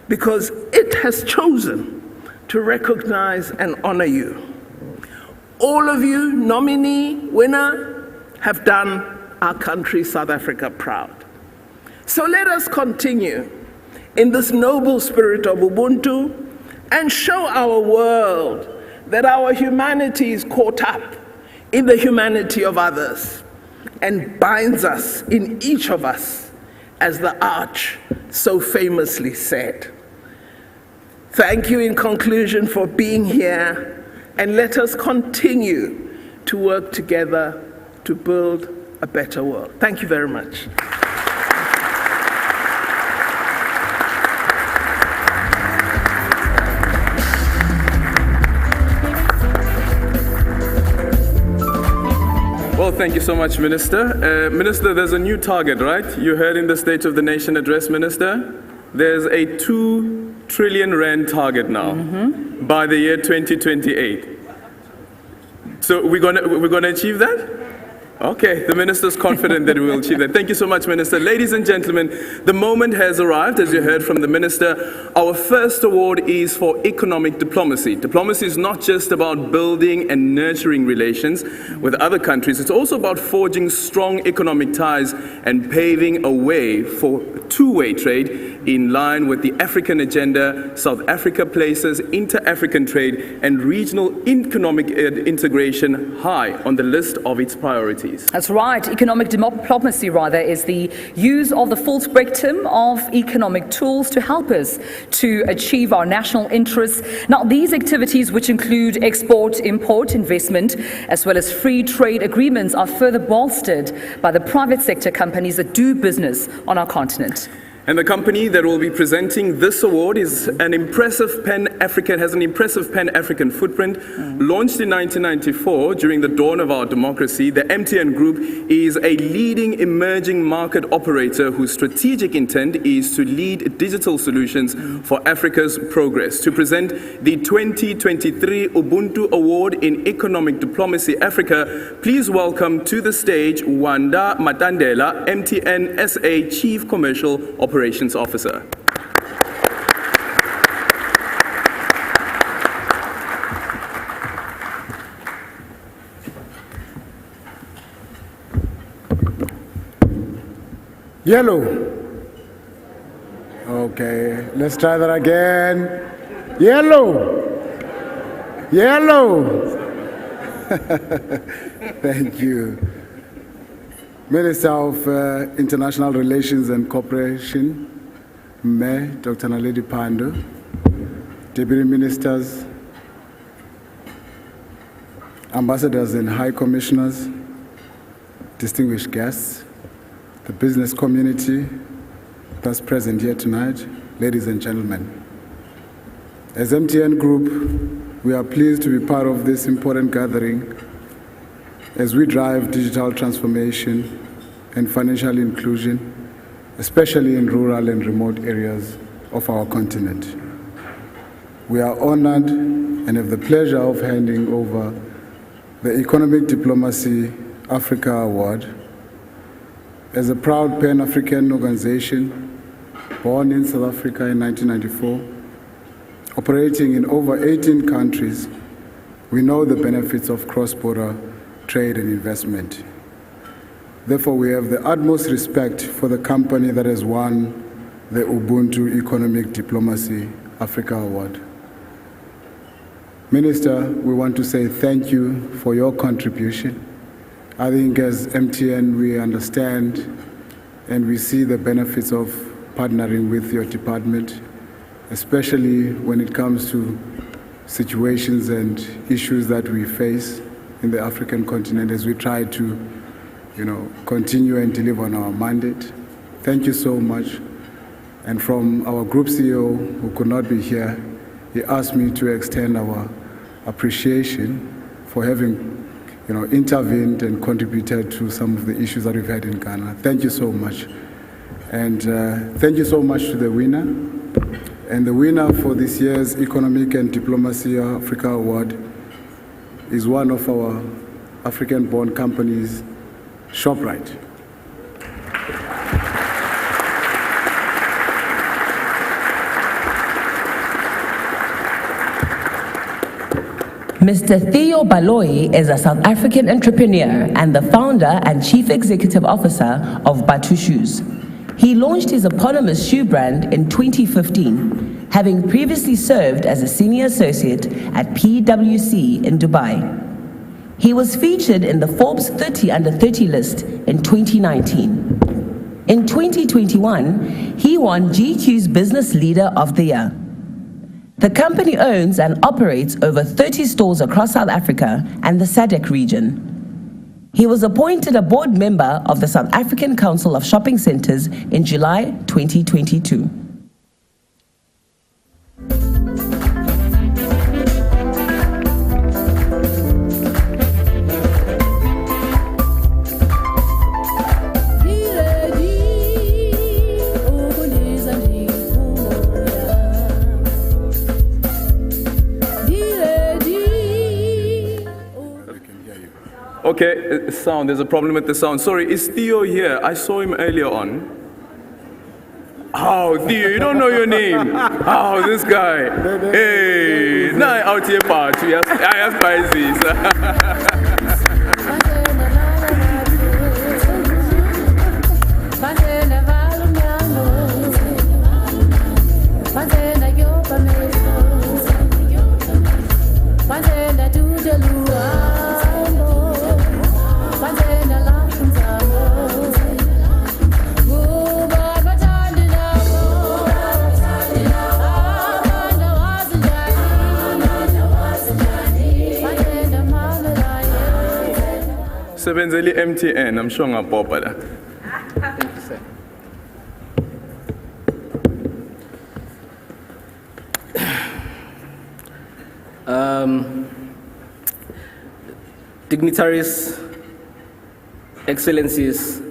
because it has chosen to recognize and honor you. All of you, nominee, winner, have done our country, South Africa, proud. So let us continue in this noble spirit of Ubuntu and show our world that our humanity is caught up in the humanity of others and binds us in each of us, as the Arch so famously said. Thank you in conclusion for being here, and let us continue to work together to build a better world. Thank you very much. Well, thank you so much, Minister. Minister, there's a new target, right? You heard in the State of the Nation address, Minister. There's a 2 trillion rand target now by the year 2028. So we're gonna achieve that? Okay, the minister's confident that we will achieve that. Thank you so much, Minister. Ladies and gentlemen, the moment has arrived, as you heard from the Minister. Our first award is for economic diplomacy. Diplomacy is not just about building and nurturing relations with other countries. It's also about forging strong economic ties and paving a way for two-way trade in line with the African agenda. South Africa places inter-African trade and regional economic integration high on the list of its priorities. That's right. Economic diplomacy, rather, is the use of the full spectrum of economic tools to help us to achieve our national interests. Now, these activities, which include export, import, investment, as well as free trade agreements, are further bolstered by the private sector companies that do business on our continent. And the company that will be presenting this award is has an impressive Pan-African footprint. Launched in 1994 during the dawn of our democracy, the MTN Group is a leading emerging market operator whose strategic intent is to lead digital solutions for Africa's progress. To present the 2023 Ubuntu Award in Economic Diplomacy Africa, please welcome to the stage Wanda Matandela, MTN SA Chief Commercial Operations Officer. Yellow. Okay, let's try that again. Yellow. Yellow. Thank you. Minister of International Relations and Cooperation, Mayor Dr. Naledi Pandor, Deputy Ministers, Ambassadors and High Commissioners, distinguished guests, the business community that's present here tonight, ladies and gentlemen. As MTN Group, we are pleased to be part of this important gathering as we drive digital transformation and financial inclusion, especially in rural and remote areas of our continent. We are honored and have the pleasure of handing over the Economic Diplomacy Africa Award. As a proud Pan-African organization, born in South Africa in 1994, operating in over 18 countries, we know the benefits of cross-border trade and investment. Therefore, we have the utmost respect for the company that has won the Ubuntu Economic Diplomacy Africa Award. Minister, we want to say thank you for your contribution. I think as MTN, we understand and we see the benefits of partnering with your department, especially when it comes to situations and issues that we face in the African continent as we try to, continue and deliver on our mandate. Thank you so much. And from our group CEO, who could not be here, he asked me to extend our appreciation for having intervened and contributed to some of the issues that we've had in Ghana. Thank you so much. And thank you so much to the winner. And the winner for this year's Economic and Diplomacy Africa Award is one of our African-born companies, ShopRite. Mr. Theo Baloyi is a South African entrepreneur and the founder and chief executive officer of Batu Shoes. He launched his eponymous shoe brand in 2015, having previously served as a senior associate at PwC in Dubai. He was featured in the Forbes 30 Under 30 list in 2019. In 2021, he won GQ's Business Leader of the Year. The company owns and operates over 30 stores across South Africa and the SADC region. He was appointed a board member of the South African Council of Shopping Centres in July 2022. Okay, sound, there's a problem with the sound. Sorry, is Theo here? I saw him earlier on. Oh, Theo, you don't know your name. Oh, this guy. Hey, now out here party. I have spices. Sebenzeli MTN, I'm sure ngapopha la. Dignitaries, excellencies,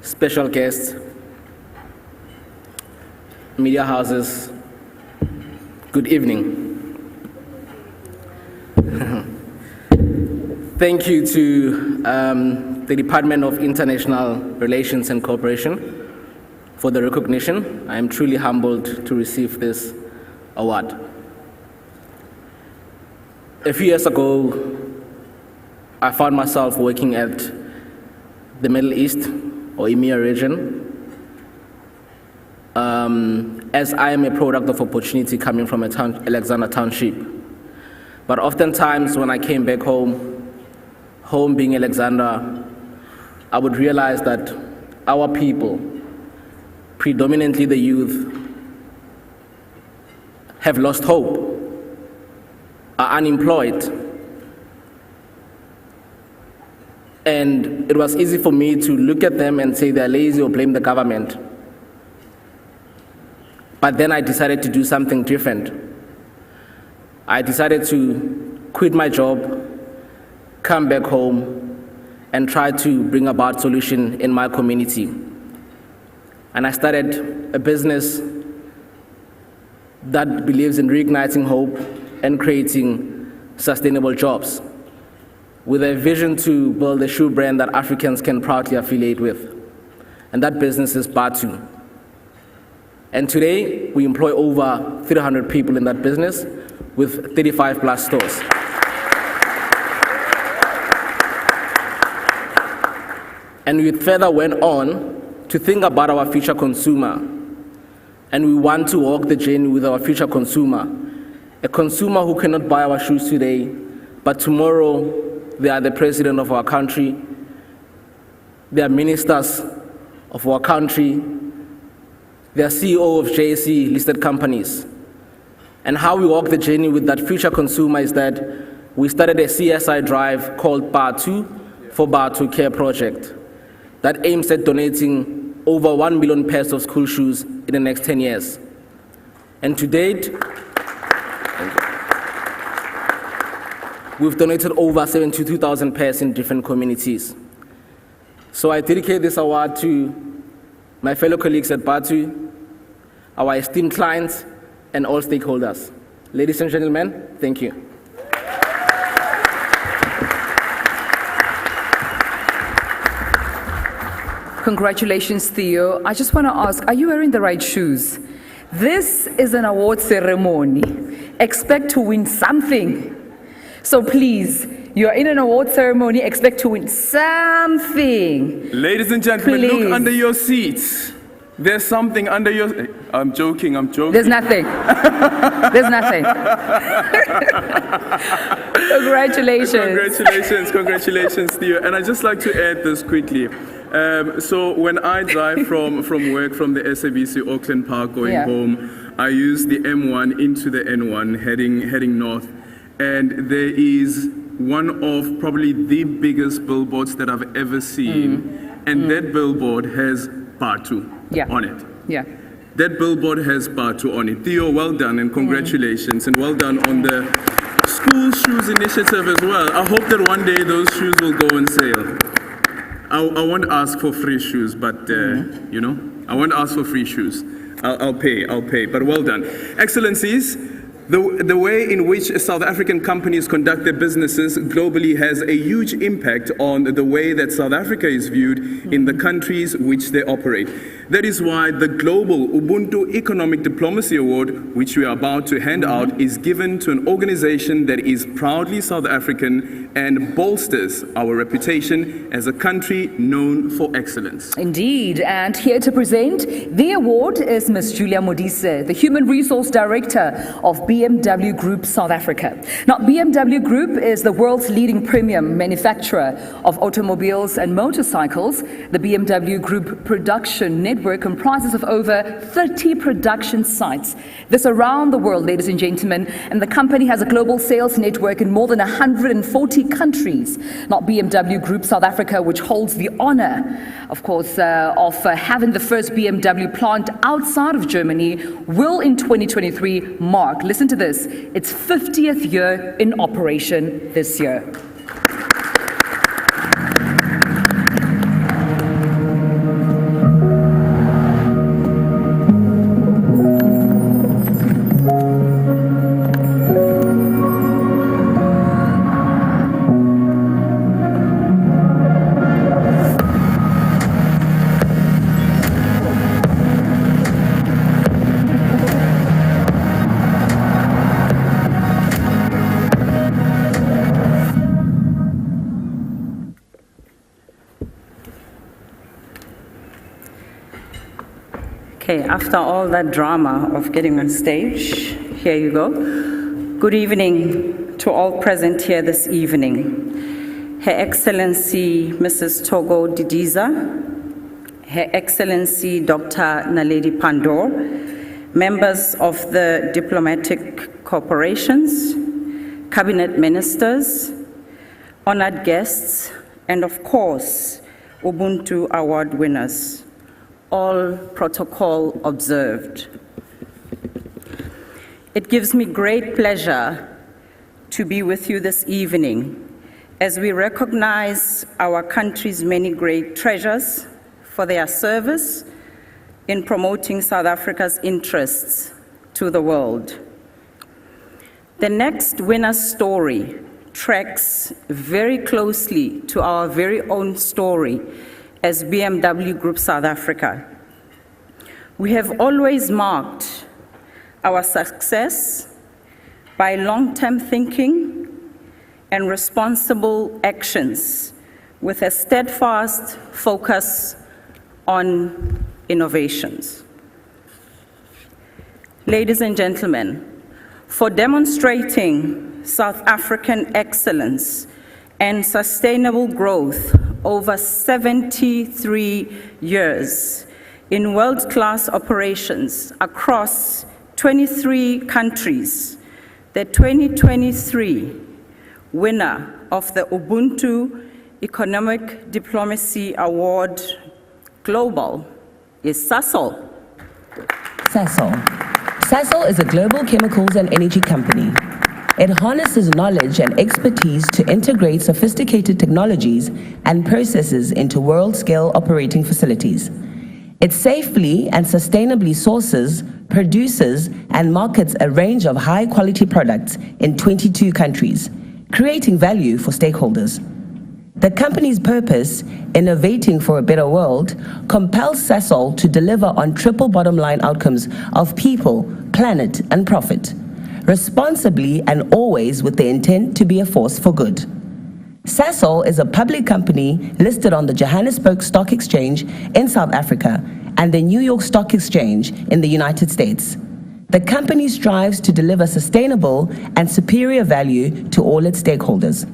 special guests, media houses, good evening. Thank you to the Department of International Relations and Cooperation for the recognition. I am truly humbled to receive this award. A few years ago, I found myself working at the Middle East or EMEA region as I am a product of opportunity coming from Alexander Township. But oftentimes when I came back home being Alexander, I would realize that our people, predominantly the youth, have lost hope, are unemployed. And it was easy for me to look at them and say they're lazy or blame the government. But then I decided to do something different. I decided to quit my job, come back home, and try to bring about solution in my community. And I started a business that believes in reigniting hope and creating sustainable jobs, with a vision to build a shoe brand that Africans can proudly affiliate with. And that business is Batu. And today, we employ over 300 people in that business with 35 plus stores. And we further went on to think about our future consumer. And we want to walk the journey with our future consumer. A consumer who cannot buy our shoes today, but tomorrow they are the president of our country, they are ministers of our country, they are CEO of JSE listed companies. And how we walk the journey with that future consumer is that we started a CSI drive called Batu for Batu Care Project that aims at donating over 1 million pairs of school shoes in the next 10 years. And to date, we've donated over 72,000 pairs in different communities. So I dedicate this award to my fellow colleagues at Batu, our esteemed clients, and all stakeholders. Ladies and gentlemen, thank you. Congratulations, Theo. I just want to ask, are you wearing the right shoes? This is an award ceremony. Expect to win something. So please, you are in an award ceremony, expect to win something. Ladies and gentlemen, Please. look under your seats. There's something under your... I'm joking. There's nothing. There's nothing. Congratulations. Congratulations to you. And I'd just like to add this quickly. So when I drive from work from the SABC Auckland Park going home, I use the M1 into the N1 heading north. And there is one of probably the biggest billboards that I've ever seen. And that billboard has Batu on it. Yeah. That billboard has Batu on it. Theo, well done and congratulations. And well done on the school shoes initiative as well. I hope that one day those shoes will go on sale. I won't ask for free shoes, but you know, I won't ask for free shoes. I'll pay, but well done. Excellencies, the way in which South African companies conduct their businesses globally has a huge impact on the way that South Africa is viewed in the countries which they operate. That is why the global Ubuntu Economic Diplomacy Award, which we are about to hand out, is given to an organization that is proudly South African and bolsters our reputation as a country known for excellence. Indeed, and here to present the award is Ms. Julia Modise, the Human Resource Director of BMW Group South Africa. Now, BMW Group is the world's leading premium manufacturer of automobiles and motorcycles. The BMW Group production network comprises of over 30 production sites. This around the world, ladies and gentlemen, and the company has a global sales network in more than 140 countries. Now, BMW Group South Africa, which holds the honor, of course, of having the first BMW plant outside of Germany, will in 2023 mark, listen to this, its 50th year in operation this year. Okay, after all that drama of getting on stage, here you go. Good evening to all present here this evening. Her Excellency Mrs. Togo Didiza, Her Excellency Dr. Naledi Pandor, members of the diplomatic corporations, cabinet ministers, honored guests, and of course, Ubuntu Award winners. All protocol observed. It gives me great pleasure to be with you this evening as we recognize our country's many great treasures for their service in promoting South Africa's interests to the world. The next winner's story tracks very closely to our very own story as BMW Group South Africa. We have always marked our success by long-term thinking and responsible actions with a steadfast focus on innovations. Ladies and gentlemen, for demonstrating South African excellence and sustainable growth over 73 years in world-class operations across 23 countries, the 2023 winner of the Ubuntu Economic Diplomacy Award Global is Sasol. Sasol is a global chemicals and energy company. It harnesses knowledge and expertise to integrate sophisticated technologies and processes into world-scale operating facilities. It safely and sustainably sources, produces, and markets a range of high-quality products in 22 countries, creating value for stakeholders. The company's purpose, innovating for a better world, compels Sasol to deliver on triple bottom-line outcomes of people, planet, and profit. responsibly and always with the intent to be a force for good. Sasol is a public company listed on the Johannesburg Stock Exchange in South Africa and the New York Stock Exchange in the United States. The company strives to deliver sustainable and superior value to all its stakeholders.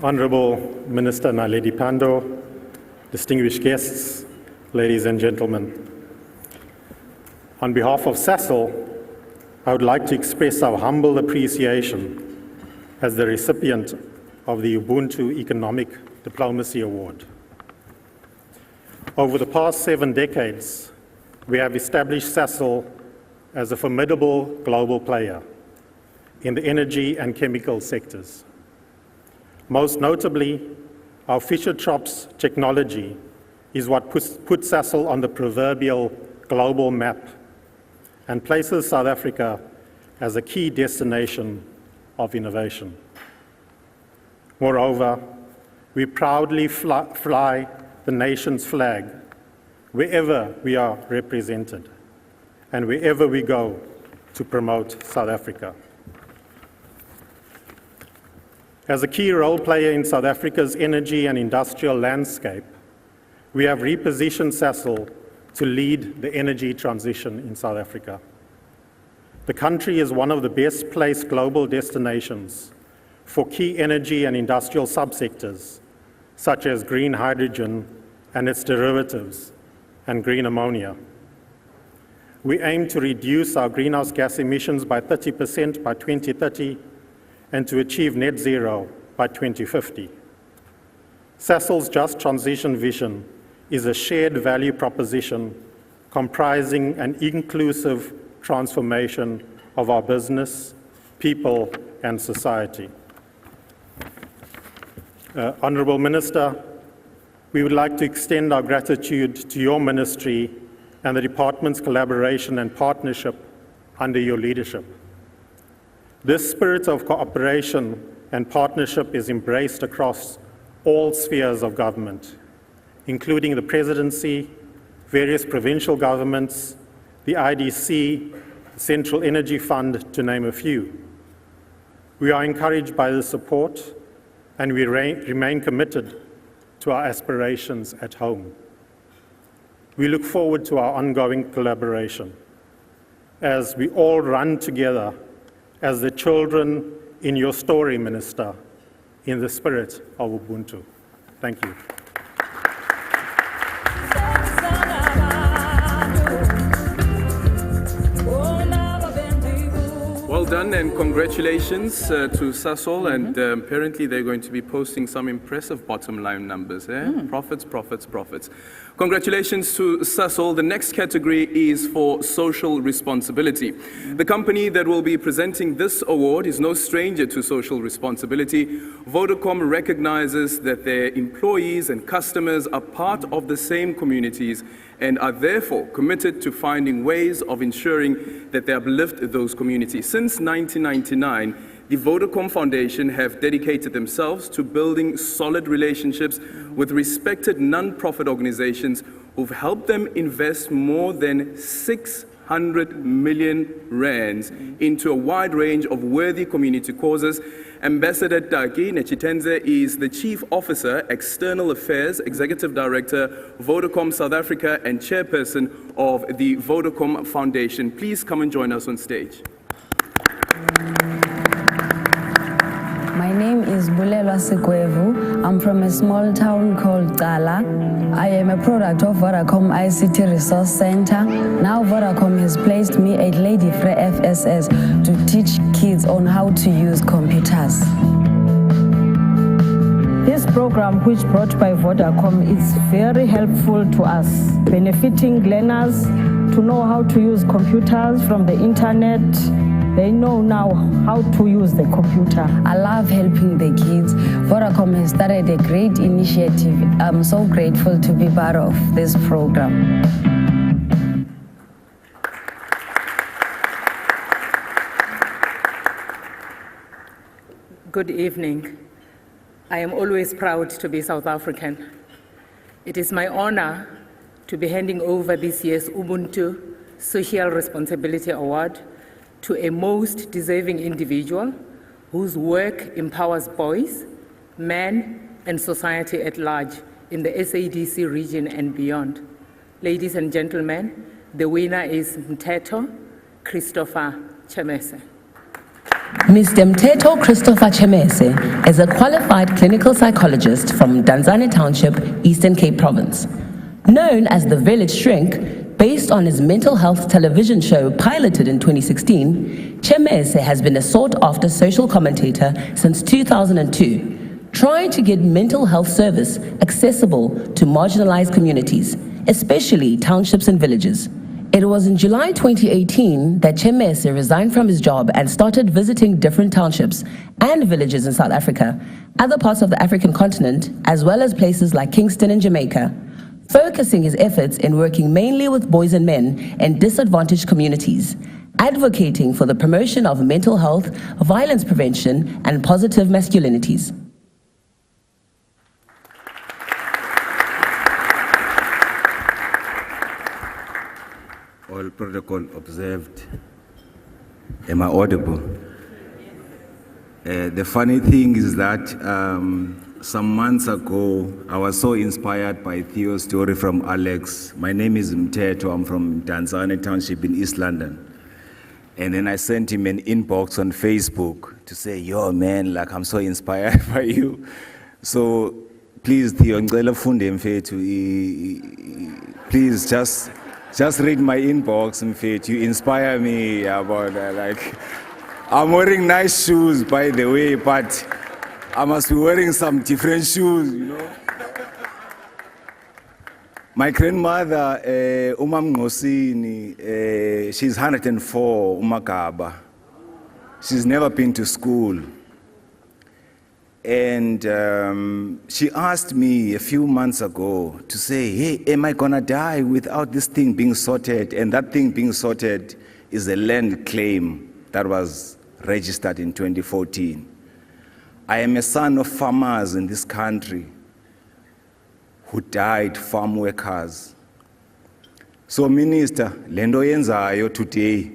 Honourable Minister Naledi Pandor, distinguished guests, ladies and gentlemen. On behalf of Sasol, I would like to express our humble appreciation as the recipient of the Ubuntu Economic Diplomacy Award. Over the past 7 decades, we have established Sasol as a formidable global player in the energy and chemical sectors. Most notably, our Fischer-Tropsch technology is what puts Sasol on the proverbial global map and places South Africa as a key destination of innovation. Moreover, we proudly fly the nation's flag wherever we are represented and wherever we go to promote South Africa. As a key role player in South Africa's energy and industrial landscape, we have repositioned Sasol to lead the energy transition in South Africa. The country is one of the best placed global destinations for key energy and industrial subsectors, such as green hydrogen and its derivatives, and green ammonia. We aim to reduce our greenhouse gas emissions by 30% by 2030 and to achieve net zero by 2050. Sasol's Just Transition vision is a shared value proposition comprising an inclusive transformation of our business, people, and society. Honourable Minister, we would like to extend our gratitude to your ministry and the department's collaboration and partnership under your leadership. This spirit of cooperation and partnership is embraced across all spheres of government, including the presidency, various provincial governments, the IDC, the Central Energy Fund, to name a few. We are encouraged by this support, and we remain committed to our aspirations at home. We look forward to our ongoing collaboration as we all run together as the children in your story, Minister, in the spirit of Ubuntu. Thank you. Well done, and congratulations to Sasol, and apparently they're going to be posting some impressive bottom line numbers. Profits, profits, profits. Congratulations to Sasol. The next category is for social responsibility. The company that will be presenting this award is no stranger to social responsibility. Vodacom recognizes that their employees and customers are part of the same communities and are therefore committed to finding ways of ensuring that they uplift those communities. Since 1999, the Vodacom Foundation have dedicated themselves to building solid relationships with respected non-profit organizations who've helped them invest more than 600 million rands into a wide range of worthy community causes. Ambassador Taki Nechitenze is the Chief Officer, External Affairs, Executive Director, Vodacom South Africa, and Chairperson of the Vodacom Foundation. Please come and join us on stage. My name is Bulelwa Sikwevu. I'm from a small town called Gala. I am a product of Vodacom ICT Resource Center. Now Vodacom has placed me at Lady Frey FSS to teach kids on how to use computers. This program which brought by Vodacom is very helpful to us, benefiting learners to know how to use computers from the internet. They know now how to use the computer. I love helping the kids. Vodacom has started a great initiative. I'm so grateful to be part of this program. Good evening. I am always proud to be South African. It is my honor to be handing over this year's Ubuntu Social Responsibility Award to a most deserving individual whose work empowers boys, men, and society at large in the SADC region and beyond. Ladies and gentlemen, the winner is Mteto Christopher Chemese. Mr. Mteto Christopher Chemese is a qualified clinical psychologist from Danzane Township, Eastern Cape Province. Known as the Village Shrink, based on his mental health television show piloted in 2016, Chemese has been a sought-after social commentator since 2002, trying to get mental health service accessible to marginalized communities, especially townships and villages. It was in July 2018 that Chemese resigned from his job and started visiting different townships and villages in South Africa, other parts of the African continent, as well as places like Kingston and Jamaica, focusing his efforts in working mainly with boys and men in disadvantaged communities, advocating for the promotion of mental health, violence prevention, and positive masculinities. All protocol observed. Am I audible? The funny thing is that some months ago, I was so inspired by Theo's story from Alex. My name is Mteto. I'm from Danzane Township in East London. And then I sent him an inbox on Facebook to say, yo, man, like, I'm so inspired by you. So please, Theo, please just read my inbox, Mfethu. You inspire me about that. Like, I'm wearing nice shoes, by the way, but I must be wearing some different shoes, you know. My grandmother, Umam Ngosini, she's 104, Umakaba. She's never been to school. And she asked me a few months ago to say, hey, am I gonna die without this thing being sorted? And that thing being sorted is a land claim that was registered in 2014. I am a son of farmers in this country who died, farm workers. So, Minister, Lendo Yenzayo today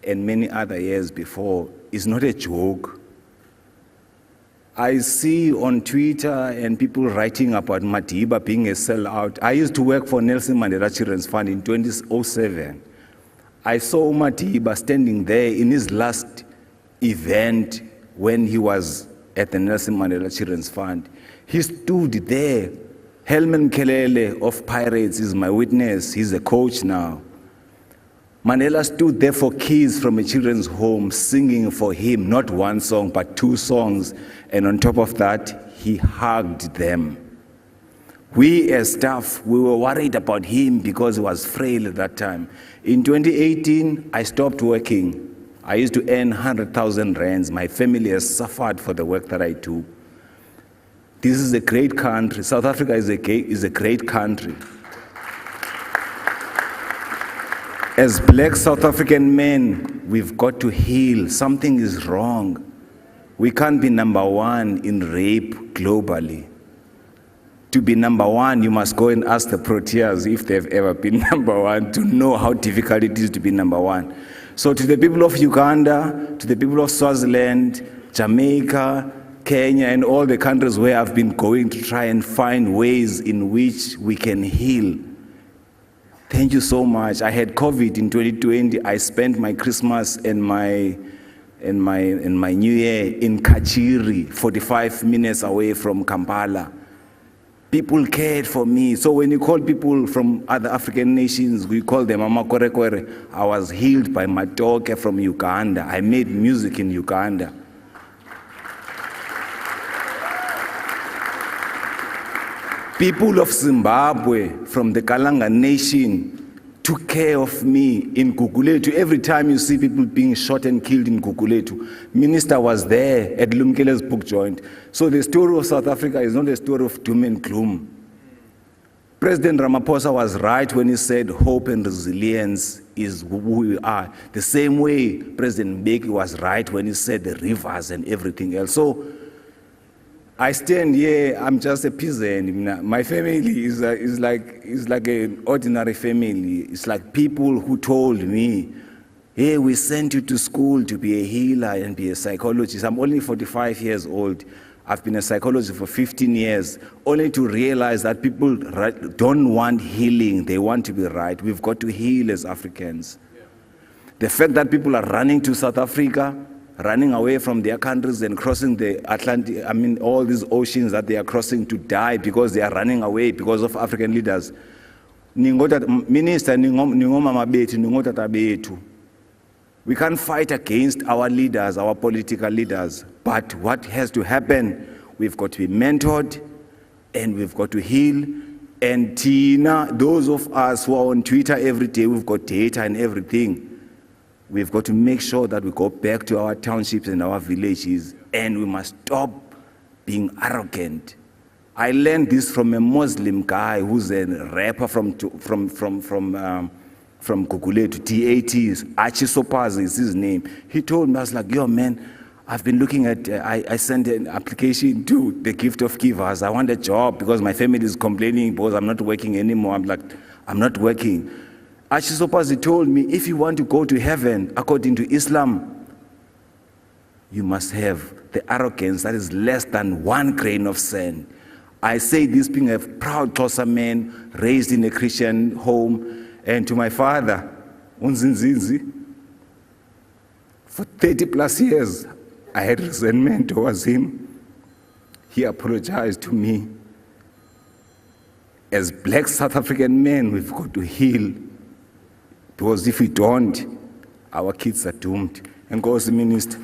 and many other years before is not a joke. I see on Twitter and people writing about Madiba being a sellout. I used to work for Nelson Mandela Children's Fund in 2007. I saw Madiba standing there in his last event when he was at the Nelson Mandela Children's Fund. He stood there. Helman Kelele of Pirates is my witness. He's a coach now. Mandela stood there for kids from a children's home singing for him, not one song, but 2 songs. And on top of that, he hugged them. We as staff, we were worried about him because he was frail at that time. In 2018, I stopped working. I used to earn 100,000 rands. My family has suffered for the work that I do. This is a great country. South Africa is a great country. As black South African men, we've got to heal. Something is wrong. We can't be number 1 in rape globally. To be number 1, you must go and ask the Proteas if they've ever been number 1 to know how difficult it is to be number 1. So to the people of Uganda, to the people of Swaziland, Jamaica, Kenya, and all the countries where I've been going to try and find ways in which we can heal. Thank you so much. I had COVID in 2020. I spent my Christmas and my New Year in Kachiri, 45 minutes away from Kampala. People cared for me. So when you call people from other African nations, we call them Amakorekwere. I was healed by Matoke from Uganda. I made music in Uganda. People of Zimbabwe from the Kalanga Nation took care of me in Guguletu. Every time you see people being shot and killed in Guguletu, Minister was there at Lumkele's book joint. So the story of South Africa is not a story of doom and gloom. President Ramaphosa was right when he said hope and resilience is who we are. The same way President Mbeki was right when he said the rivers and everything else. So I stand here, I'm just a peasant. My family is like an ordinary family. It's like people who told me, hey, we sent you to school to be a healer and be a psychologist. I'm only 45 years old. I've been a psychologist for 15 years, only to realize that people don't want healing, they want to be right. We've got to heal as Africans. The fact that people are running to South Africa, running away from their countries and crossing the Atlantic, all these oceans that they are crossing to die because they are running away because of African leaders. Minister, we can't fight against our leaders, our political leaders, but what has to happen, we've got to be mentored and we've got to heal. And Tina, those of us who are on Twitter every day, we've got data and everything. We've got to make sure that we go back to our townships and our villages, and we must stop being arrogant. I learned this from a Muslim guy who's a rapper from Guguletu, TAT, Achisopazi is his name. He told me, I was like, yo man, I've been looking at, I sent an application to the Gift of Givers. I want a job because my family is complaining because I'm not working anymore. I'm like, I'm not working. Achisopazi told me, if you want to go to heaven, according to Islam, you must have the arrogance that is less than 1 grain of sand. I say this being a proud Xhosa man, raised in a Christian home, and to my father, Unzinzinzi, for 30 plus years, I had resentment towards him. He apologized to me. As black South African men, we've got to heal. Because if we don't, our kids are doomed. And goes the minister.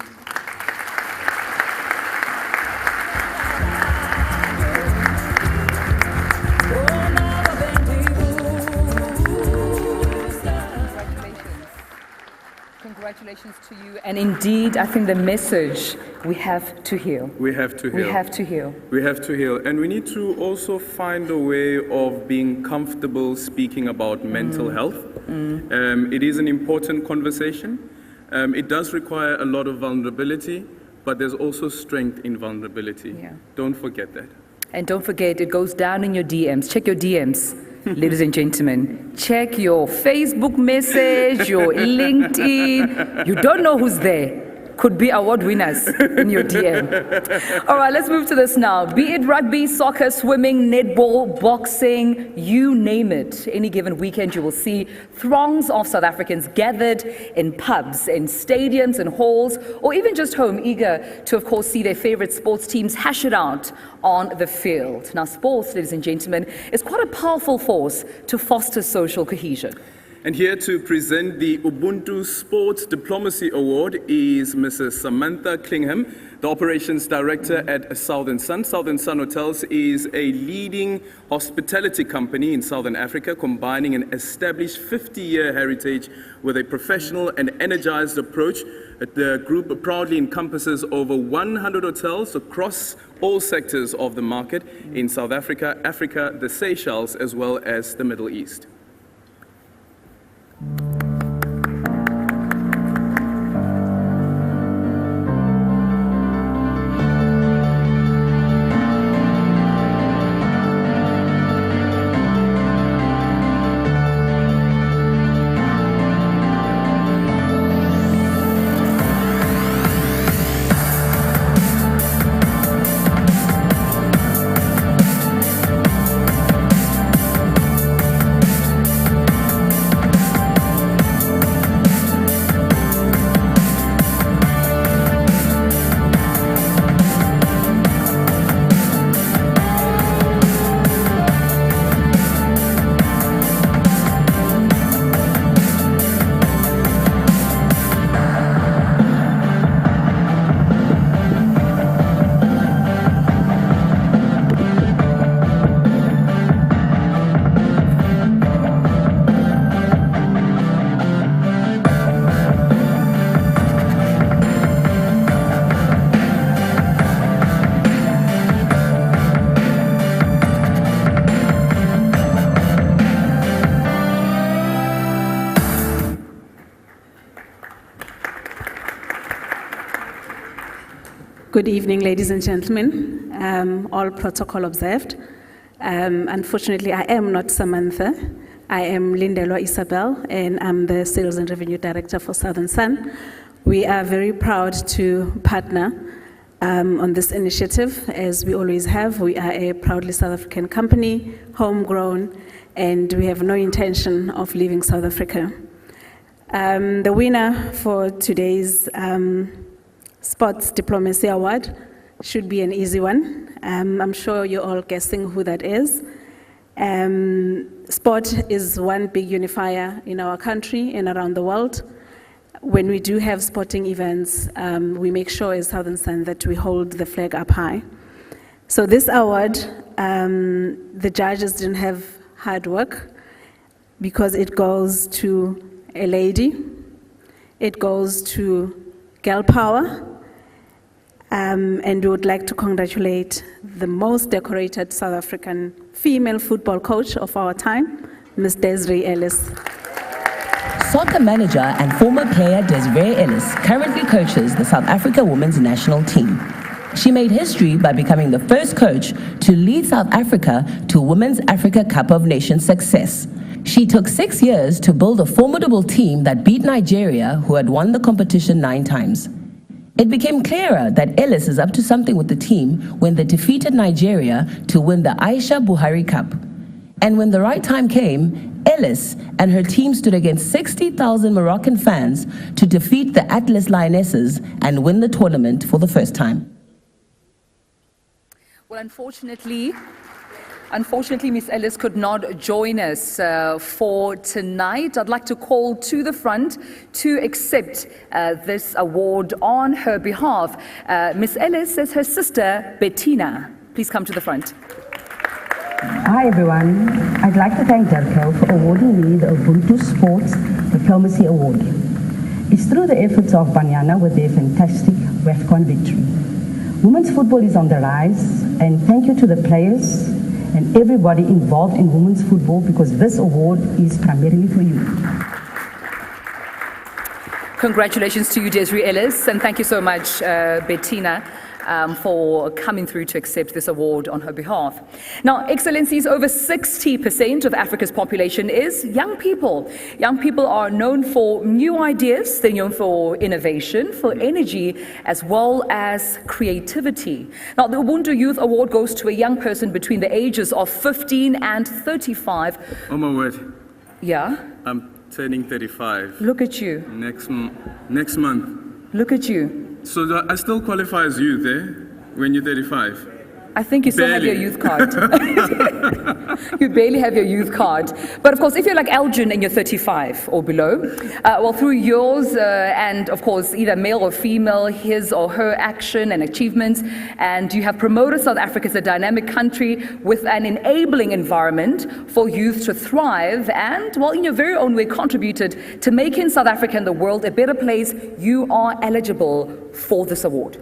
Congratulations to you. And indeed, I think the message, we have to heal. We have to heal. We have to heal. We have to heal. And we need to also find a way of being comfortable speaking about mental health. It is an important conversation. It does require a lot of vulnerability, but there's also strength in vulnerability. Yeah. Don't forget that. And don't forget, it goes down in your DMs. Check your DMs, ladies and gentlemen. Check your Facebook message, your LinkedIn. You don't know who's there. Could be award winners in your DM. All right, let's move to this now. Be it rugby, soccer, swimming, netball, boxing, you name it. Any given weekend, you will see throngs of South Africans gathered in pubs, in stadiums, in halls, or even just home, eager to, of course, see their favorite sports teams hash it out on the field. Now, sports, ladies and gentlemen, is quite a powerful force to foster social cohesion. And here to present the Ubuntu Sports Diplomacy Award is Mrs. Samantha Klingham, the Operations Director at Southern Sun. Southern Sun Hotels is a leading hospitality company in Southern Africa, combining an established 50-year heritage with a professional and energized approach. The group proudly encompasses over 100 hotels across all sectors of the market in South Africa, Africa, the Seychelles, as well as the Middle East. Good evening, ladies and gentlemen. All protocol observed. Unfortunately, I am not Samantha. I am Lindelwa Isabel, and I'm the Sales and Revenue Director for Southern Sun. We are very proud to partner on this initiative, as we always have. We are a proudly South African company, homegrown, and we have no intention of leaving South Africa. The winner for today's Sports Diplomacy Award should be an easy one. I'm sure you're all guessing who that is. Sport is one big unifier in our country and around the world. When we do have sporting events, we make sure as Southern Sun that we hold the flag up high. So this award, the judges didn't have hard work, because it goes to a lady, it goes to girl power, and we would like to congratulate the most decorated South African female football coach of our time, Ms. Desiree Ellis. Soccer manager and former player Desiree Ellis currently coaches the South Africa women's national team. She made history by becoming the first coach to lead South Africa to Women's Africa Cup of Nations success. She took 6 years to build a formidable team that beat Nigeria, who had won the competition 9 times. It became clearer that Ellis is up to something with the team when they defeated Nigeria to win the Aisha Buhari Cup. And when the right time came, Ellis and her team stood against 60,000 Moroccan fans to defeat the Atlas Lionesses and win the tournament for the first time. Well, unfortunately, Ms. Ellis could not join us for tonight. I'd like to call to the front to accept this award on her behalf. Ms. Ellis is her sister, Bettina. Please come to the front. Hi everyone. I'd like to thank DERCO for awarding me the Ubuntu Sports Diplomacy Award. It's through the efforts of Banyana with their fantastic WAFCON victory. Women's football is on the rise, and thank you to the players and everybody involved in women's football, because this award is primarily for you. Congratulations to you, Desiree Ellis, and thank you so much, Bettina, for coming through to accept this award on her behalf. Now, Excellencies, over 60% of Africa's population is young people. Young people are known for new ideas, they're known for innovation, for energy, as well as creativity. Now, the Ubuntu Youth Award goes to a young person between the ages of 15 and 35. Oh my word. Yeah? I'm turning 35. Look at you. Next month. Look at you. So I still qualify as youth, when you're 35? I think you still have your youth card. You barely have your youth card. But of course, if you're like Elgin and you're 35 or below, well, through yours and of course, either male or female, his or her action and achievements, and you have promoted South Africa as a dynamic country with an enabling environment for youth to thrive and, well, in your very own way, contributed to making South Africa and the world a better place, you are eligible for this award.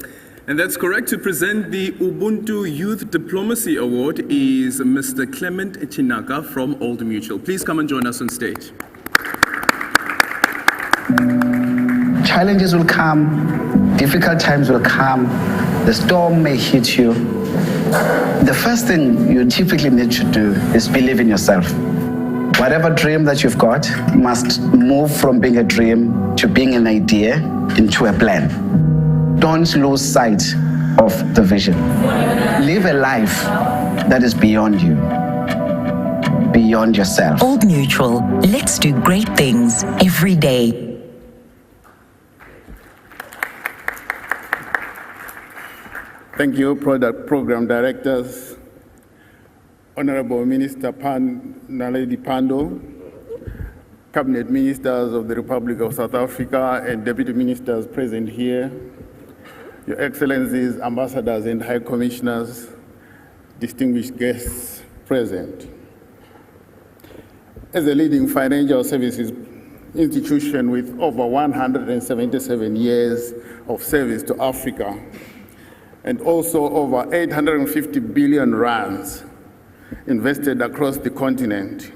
And that's correct. To present the Ubuntu Youth Diplomacy Award is Mr. Clement Chinaka from Old Mutual. Please come and join us on stage. Challenges will come, difficult times will come, the storm may hit you. The first thing you typically need to do is believe in yourself. Whatever dream that you've got must move from being a dream to being an idea into a plan. Don't lose sight of the vision. Live a life that is beyond you, beyond yourself. Old Mutual, let's do great things every day. Thank you, program directors, Honorable Minister Naledi Pandor, Cabinet Ministers of the Republic of South Africa and Deputy Ministers present here, Your Excellencies, Ambassadors and High Commissioners, distinguished guests present. As a leading financial services institution with over 177 years of service to Africa, and also over 850 billion rands invested across the continent,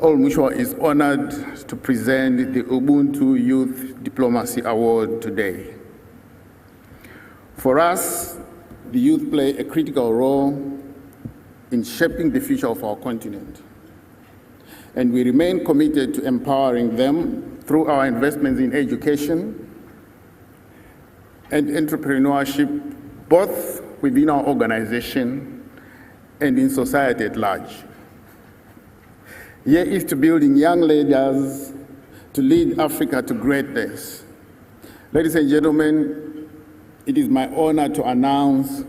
Old Mutual is honored to present the Ubuntu Youth Diplomacy Award today. For us, the youth play a critical role in shaping the future of our continent. And we remain committed to empowering them through our investments in education and entrepreneurship, both within our organization and in society at large. Here is to building young leaders to lead Africa to greatness. Ladies and gentlemen, it is my honor to announce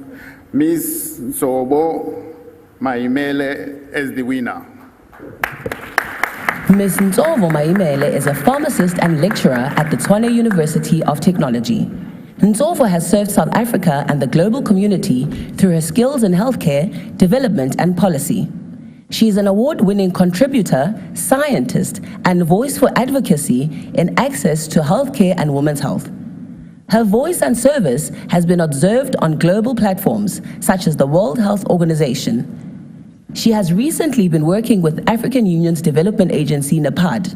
Ms. Nsobo Maimele as the winner. Ms. Nsovo Maimele is a pharmacist and lecturer at the Tshwane University of Technology. Nsovo has served South Africa and the global community through her skills in healthcare, development, and policy. She is an award-winning contributor, scientist, and voice for advocacy in access to healthcare and women's health. Her voice and service has been observed on global platforms such as the World Health Organization. She has recently been working with African Union's development agency, NAPAD,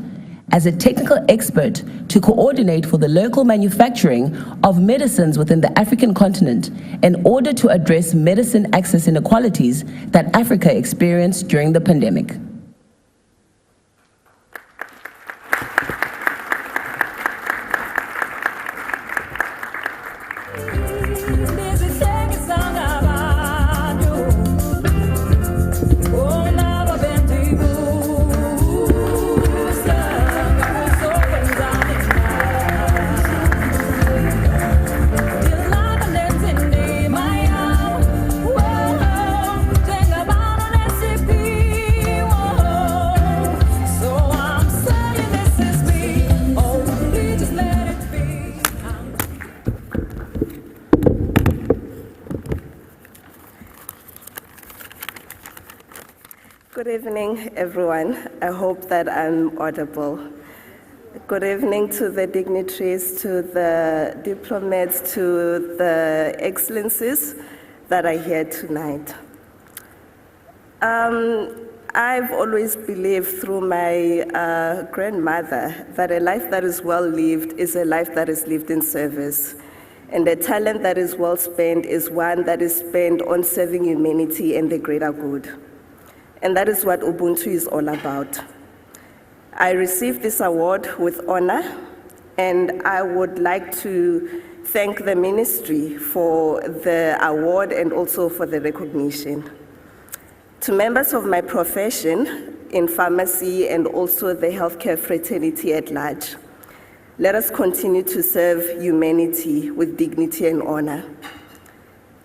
as a technical expert to coordinate for the local manufacturing of medicines within the African continent in order to address medicine access inequalities that Africa experienced during the pandemic. Good evening, everyone. I hope that I'm audible. Good evening to the dignitaries, to the diplomats, to the excellencies that are here tonight. I've always believed through my grandmother that a life that is well lived is a life that is lived in service. And a talent that is well spent is one that is spent on serving humanity and the greater good. And that is what Ubuntu is all about. I received this award with honor, and I would like to thank the ministry for the award and also for the recognition. To members of my profession in pharmacy and also the healthcare fraternity at large, let us continue to serve humanity with dignity and honor.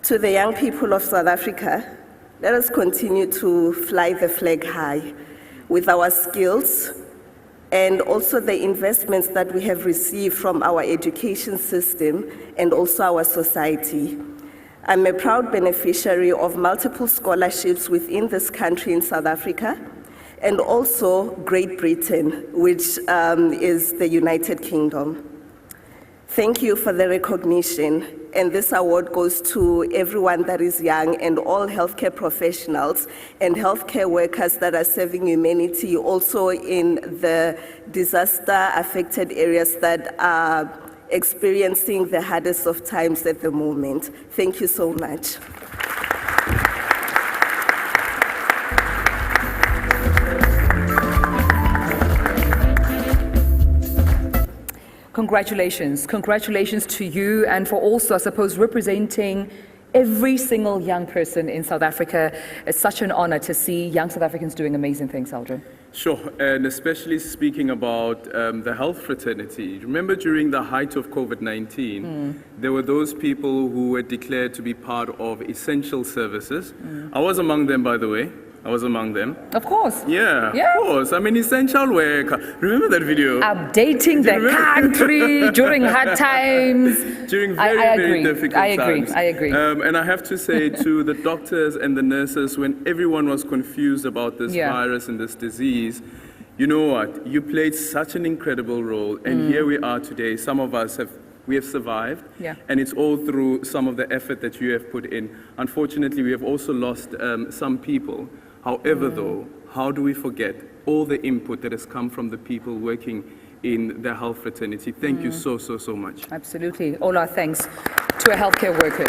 To the young people of South Africa, let us continue to fly the flag high with our skills and also the investments that we have received from our education system and also our society. I'm a proud beneficiary of multiple scholarships within this country in South Africa and also Great Britain, which is the United Kingdom. Thank you for the recognition, and this award goes to everyone that is young and all healthcare professionals and healthcare workers that are serving humanity also in the disaster-affected areas that are experiencing the hardest of times at the moment. Thank you so much. Congratulations. Congratulations to you and for also, I suppose, representing every single young person in South Africa. It's such an honor to see young South Africans doing amazing things, Aldrin. Sure, and especially speaking about the health fraternity. Remember during the height of COVID-19, there were those people who were declared to be part of essential services. I was among them, by the way. I was among them. Of course. Yeah, of course. I'm an essential worker. Remember that video? Updating the country during hard times. During very difficult times. I agree. And I have to say to the doctors and the nurses, when everyone was confused about this virus and this disease, you know what? You played such an incredible role. And here we are today. Some of us have survived, and it's all through some of the effort that you have put in. Unfortunately, we have also lost some people. However, though, how do we forget all the input that has come from the people working in the health fraternity. Thank you so much. Absolutely. All our thanks to our healthcare workers.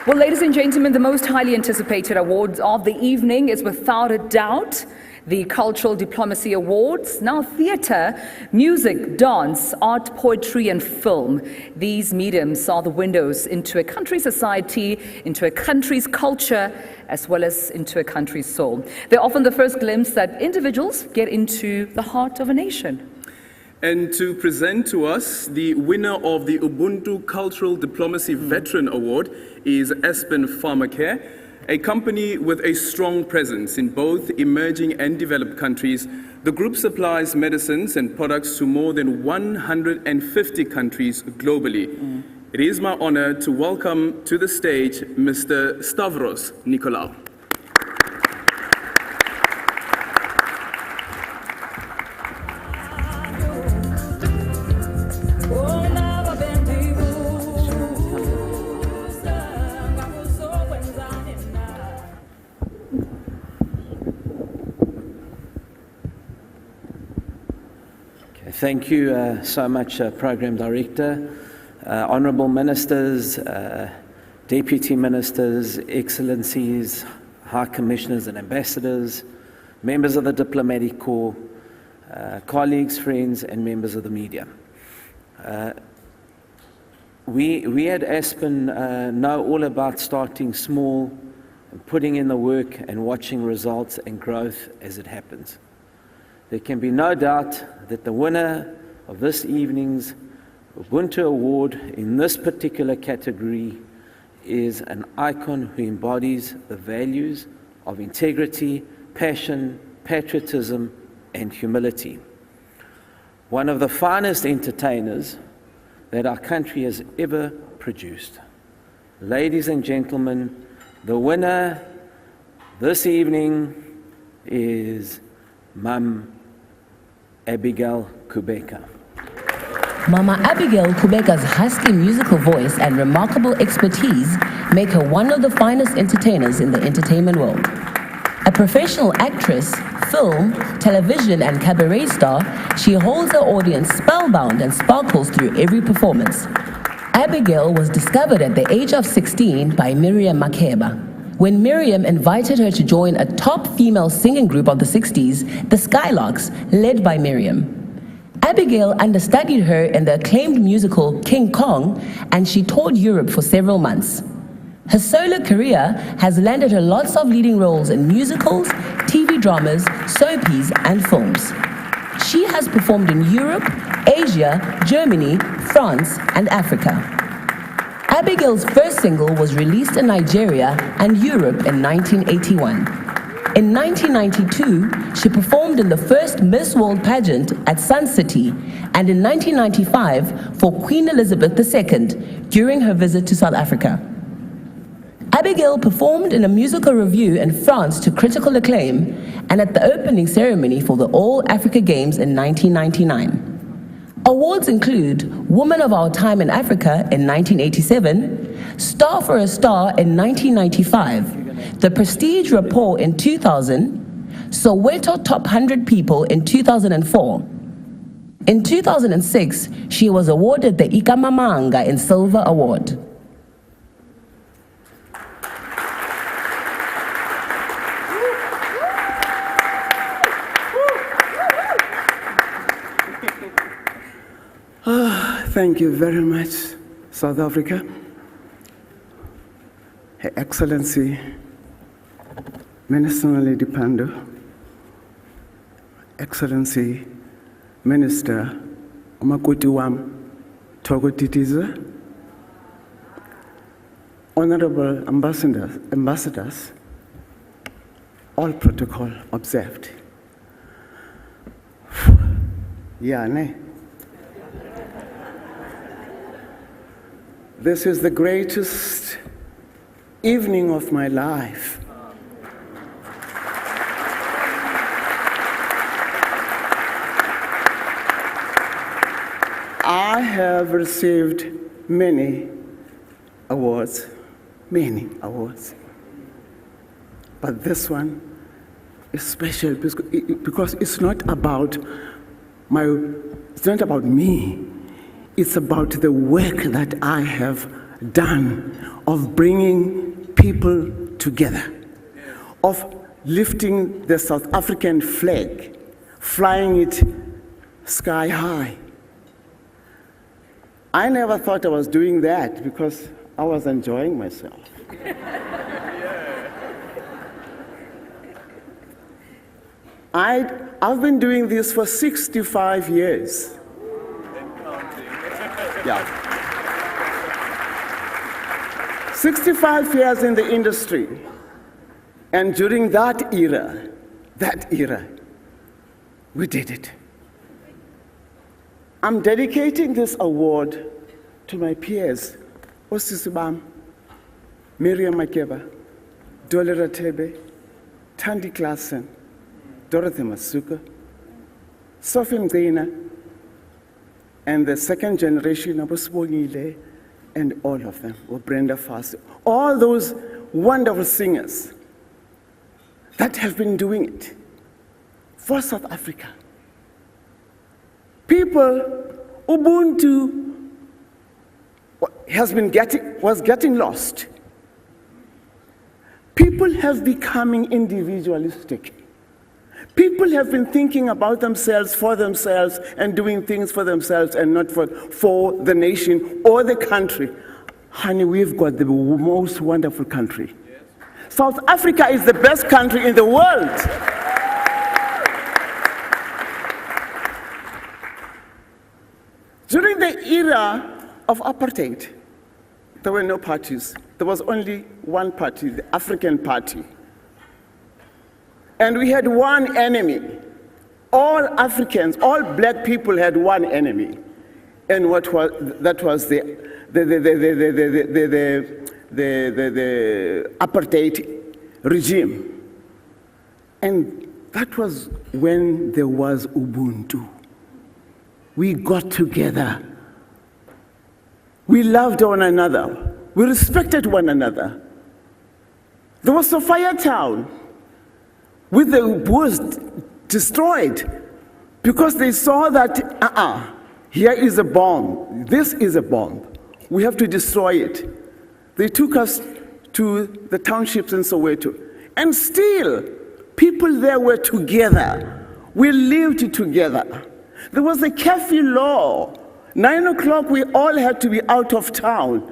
Well, ladies and gentlemen, the most highly anticipated awards of the evening is without a doubt the Cultural Diplomacy Awards. Now, theatre, music, dance, art, poetry, and film. These mediums are the windows into a country's society, into a country's culture, as well as into a country's soul. They're often the first glimpse that individuals get into the heart of a nation. And to present to us the winner of the Ubuntu Cultural Diplomacy Veteran Award is Aspen Pharmacare, a company with a strong presence in both emerging and developed countries. The group supplies medicines and products to more than 150 countries globally. It is my honor to welcome to the stage Mr. Stavros Nicolaou. Thank you so much, Program Director, Honourable Ministers, Deputy Ministers, Excellencies, High Commissioners and Ambassadors, members of the Diplomatic Corps, colleagues, friends and members of the media. We at Aspen know all about starting small, and putting in the work and watching results and growth as it happens. There can be no doubt that the winner of this evening's Ubuntu Award in this particular category is an icon who embodies the values of integrity, passion, patriotism, and humility. One of the finest entertainers that our country has ever produced. Ladies and gentlemen, the winner this evening is Mam Abigail Kubeka. Mama Abigail Kubeka's husky musical voice and remarkable expertise make her one of the finest entertainers in the entertainment world. A professional actress, film, television, and cabaret star, she holds her audience spellbound and sparkles through every performance. Abigail was discovered at the age of 16 by Miriam Makeba. When Miriam invited her to join a top female singing group of the 60s, the Skylarks, led by Miriam. Abigail understudied her in the acclaimed musical King Kong, and she toured Europe for several months. Her solo career has landed her lots of leading roles in musicals, TV dramas, soapies, and films. She has performed in Europe, Asia, Germany, France, and Africa. Abigail's first single was released in Nigeria and Europe in 1981. In 1992, she performed in the first Miss World pageant at Sun City, and in 1995 for Queen Elizabeth II during her visit to South Africa. Abigail performed in a musical review in France to critical acclaim and at the opening ceremony for the All Africa Games in 1999. Awards include Woman of Our Time in Africa in 1987, Star for a Star in 1995, the Prestige Rapport in 2000, Soweto Top 100 People in 2004. In 2006, she was awarded the Ikamamanga in Silver Award. Thank you very much, South Africa. Her Excellency, Minister Naledi Pandor, Excellency, Minister Umakoti Wam Togo Titiza, Honorable Ambassadors, all protocol observed. Yeah, ne? This is the greatest evening of my life. I have received many awards, but this one is special because it's not about It's not about me. It's about the work that I have done of bringing people together, of lifting the South African flag, flying it sky high. I never thought I was doing that because I was enjoying myself. I've been doing this for 65 years. Yeah. 65 years in the industry. And during that era, we did it. I'm dedicating this award to my peers, Osisibam, Miriam Makeba, Dolly Ratebe, Tandy Klassen, Dorothy Masuka, Sophie Mgina, and the second generation of Osbongile, and all of them, or Brenda Fassie, all those wonderful singers that have been doing it for South Africa. People, Ubuntu was getting lost. People have becoming individualistic. People have been thinking about themselves, for themselves, and doing things for themselves and not for the nation or the country. Honey, we've got the most wonderful country. Yes. South Africa is the best country in the world. During the era of apartheid, there were no parties. There was only one party, the African Party. And we had one enemy. All Africans, all black people had one enemy. And that was the apartheid regime. And that was when there was Ubuntu. We got together. We loved one another. We respected one another. There was Sophia Town, with the was destroyed because they saw that, here is a bomb. This is a bomb. We have to destroy it. They took us to the townships in Soweto. And still, people there were together. We lived together. There was a curfew law. 9 o'clock, we all had to be out of town.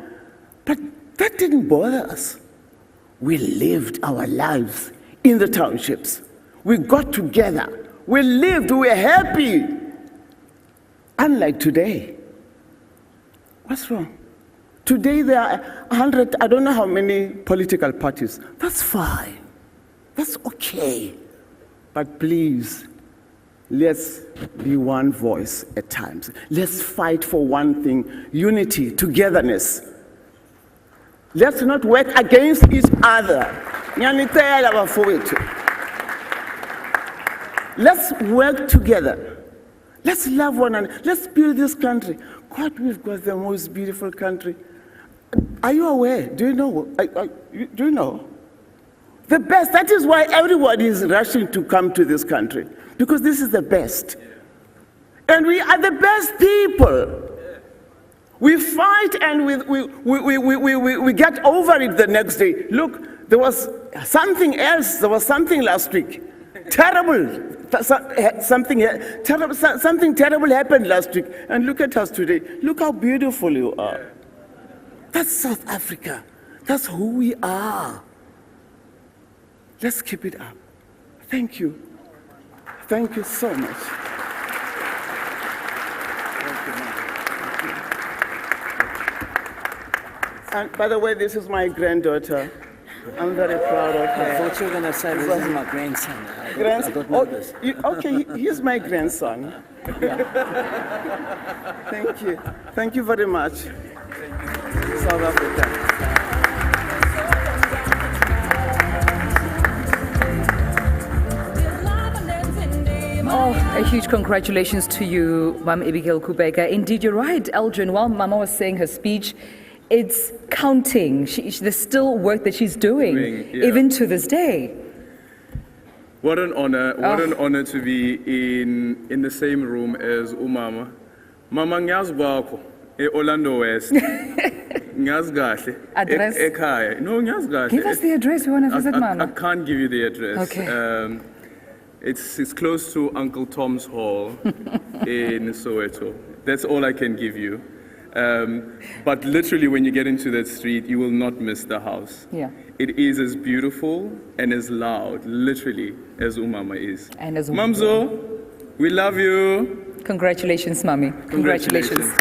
But that didn't bother us. We lived our lives in the townships. We got together. We lived, we were happy. Unlike today. What's wrong? Today there are 100, I don't know how many political parties. That's fine. That's okay. But please, let's be one voice at times. Let's fight for one thing, unity, togetherness. Let's not work against each other. Let's work together. Let's love one another. Let's build this country. God, we've got the most beautiful country. Are you aware? Do you know? Do you know? The best. That is why everybody is rushing to come to this country, because this is the best. And we are the best people. We fight and we get over it the next day. Look, there was something else. There was something last week. Terrible. Something terrible happened last week. And look at us today. Look how beautiful you are. That's South Africa. That's who we are. Let's keep it up. Thank you. Thank you so much. And by the way, this is my granddaughter. I'm very proud of her. I thought you were going to say this is my grandson. I got nervous. Okay, he's my grandson. Yeah. Thank you. Thank you very much. South Africa. Oh, a huge congratulations to you, Ma'am Abigail Kubeka. Indeed, you're right, Eldrin. While Mama was saying her speech, it's counting. There's still work that she's doing, even to this day. What an honor to be in the same room as Umama. Mama ngiyazibakho Orlando West. Ngiyazgahle. Address? Ekhaya. No, ngiyazgahle. Give us the address. We want to visit I Mama. can't give you the address. Okay. It's close to Uncle Tom's Hall in Soweto. That's all I can give you. But literally, when you get into that street, you will not miss the house. Yeah. It is as beautiful and as loud, literally, as Umama is. And as Mamzo, we love you. Congratulations, Mummy. Congratulations.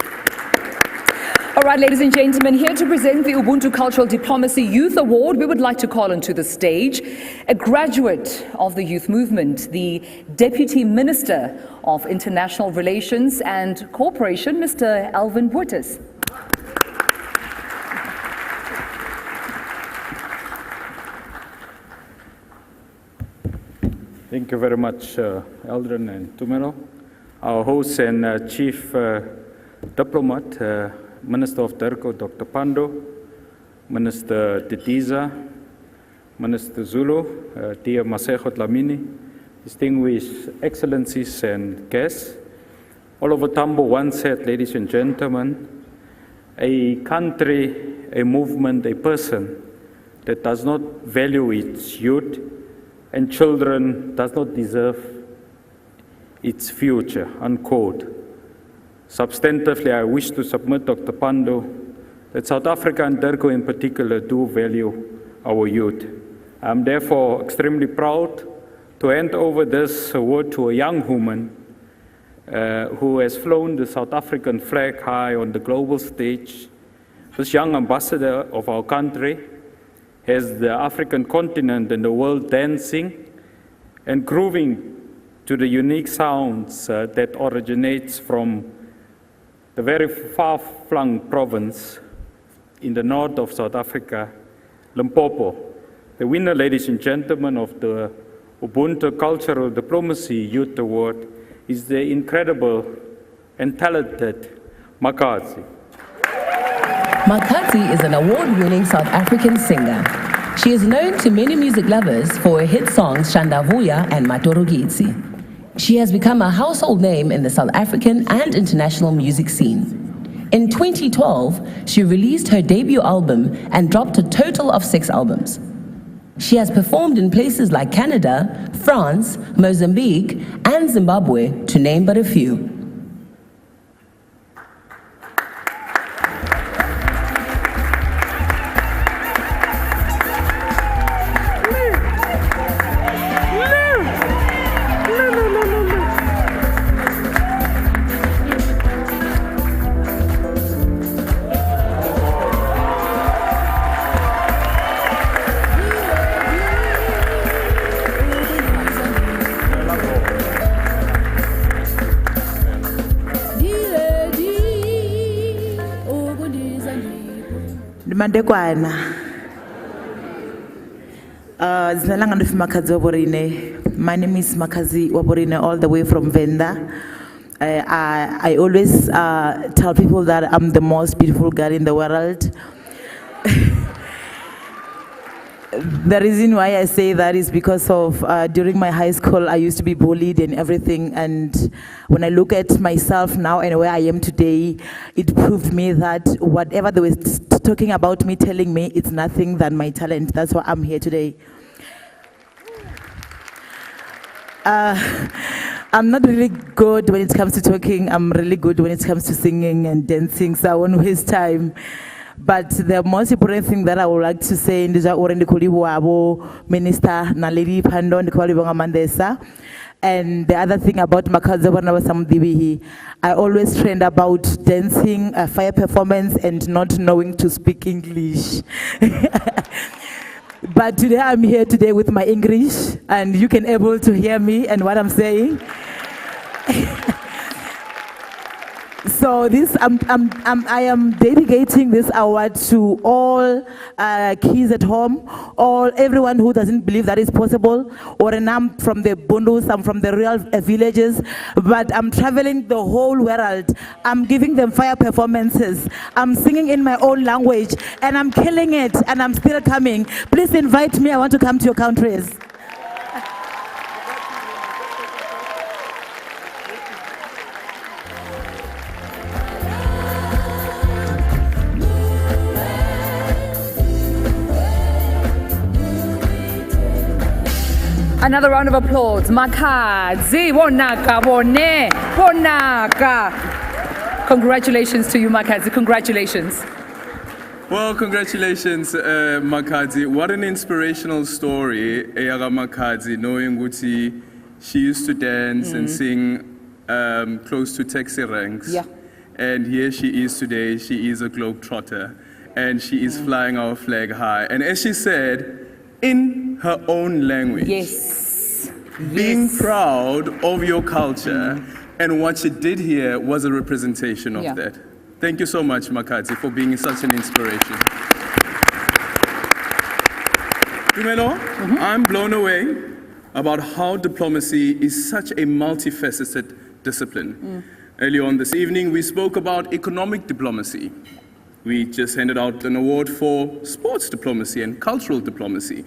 All right, ladies and gentlemen, here to present the Ubuntu Cultural Diplomacy Youth Award, we would like to call onto the stage a graduate of the youth movement, the Deputy Minister of International Relations and Cooperation, Mr. Alvin Boertes. Thank you very much, Eldrin and Tumelo. Our host and Chief Diplomat, Minister of Derko, Dr. Pandor, Minister Titiza, Minister Zulu, dear Masejo Dlamini, distinguished excellencies and guests. Oliver Tambo once said, ladies and gentlemen, a country, a movement, a person that does not value its youth and children does not deserve its future, unquote. Substantively, I wish to submit, Dr. Pandor, that South Africa and Derko in particular do value our youth. I'm therefore extremely proud to hand over this award to a young woman who has flown the South African flag high on the global stage. This young ambassador of our country has the African continent and the world dancing and grooving to the unique sounds that originates from the very far-flung province in the north of South Africa, Limpopo. The winner, ladies and gentlemen, of the Ubuntu Cultural Diplomacy Youth Award is the incredible and talented Makazi. Makazi is an award-winning South African singer. She is known to many music lovers for her hit songs Shandavuya and Matorogitsi. She has become a household name in the South African and international music scene. In 2012, she released her debut album and dropped a total of 6 albums. She has performed in places like Canada, France, Mozambique, and Zimbabwe, to name but a few. Madekwana. My name is Makazi Waborine, all the way from Venda. I always tell people that I'm the most beautiful girl in the world. The reason why I say that is because of during my high school, I used to be bullied and everything. And when I look at myself now and where I am today, it proved me that whatever they were talking about me, telling me, it's nothing than my talent. That's why I'm here today. I'm not really good when it comes to talking. I'm really good when it comes to singing and dancing, so I won't waste time. But the most important thing that I would like to say is that Minister Naledi Pandor. And the other thing about Makazi, I always trained about dancing, fire performance, and not knowing to speak English. But today I'm here today with my English, and you can able to hear me and what I'm saying. So this, I am dedicating this award to all kids at home, everyone who doesn't believe that is possible, and I'm from the Bundus, I'm from the real villages, but I'm traveling the whole world. I'm giving them fire performances. I'm singing in my own language, and I'm killing it, and I'm still coming. Please invite me. I want to come to your countries. Another round of applause. Makadzi, wonaka, wone, wonaka. Congratulations to you, Makadzi. Congratulations. Well, congratulations, Makadzi. What an inspirational story, Eyaga Makadzi, knowing Guti, she used to dance and sing close to taxi ranks. Yeah. And here she is today. She is a globetrotter. And she is flying our flag high. And as she said, in her own language. Yes. Being proud of your culture. And what she did here was a representation of that. Thank you so much, Makadzi, for being such an inspiration. Tumelo, I'm blown away about how diplomacy is such a multifaceted discipline. Earlier on this evening, we spoke about economic diplomacy. We just handed out an award for sports diplomacy and cultural diplomacy.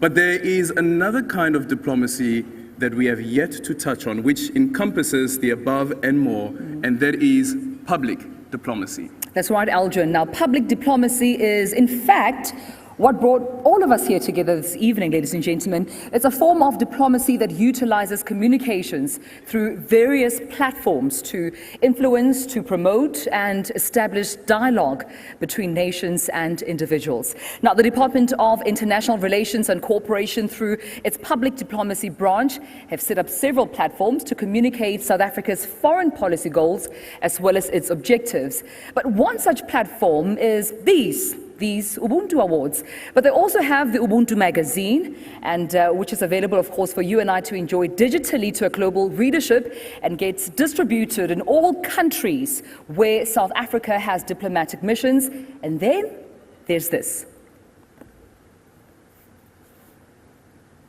But there is another kind of diplomacy that we have yet to touch on, which encompasses the above and more, and that is public diplomacy. That's right, Aldrin. Now, public diplomacy is, in fact, what brought all of us here together this evening, ladies and gentlemen. It's a form of diplomacy that utilizes communications through various platforms to influence, to promote, and establish dialogue between nations and individuals. Now, the Department of International Relations and Cooperation, through its public diplomacy branch, have set up several platforms to communicate South Africa's foreign policy goals as well as its objectives. But one such platform is these Ubuntu Awards. But they also have the Ubuntu magazine, and which is available, of course, for you and I to enjoy digitally to a global readership and gets distributed in all countries where South Africa has diplomatic missions. And then there's this.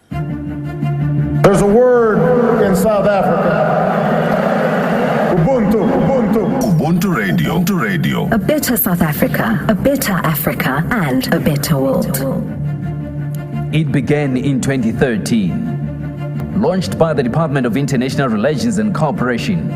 There's a word in South Africa. Ubuntu, Ubuntu. Ubuntu Radio, Ubuntu Radio. A better South Africa, a better Africa, and a better world. It began in 2013, launched by the Department of International Relations and Cooperation.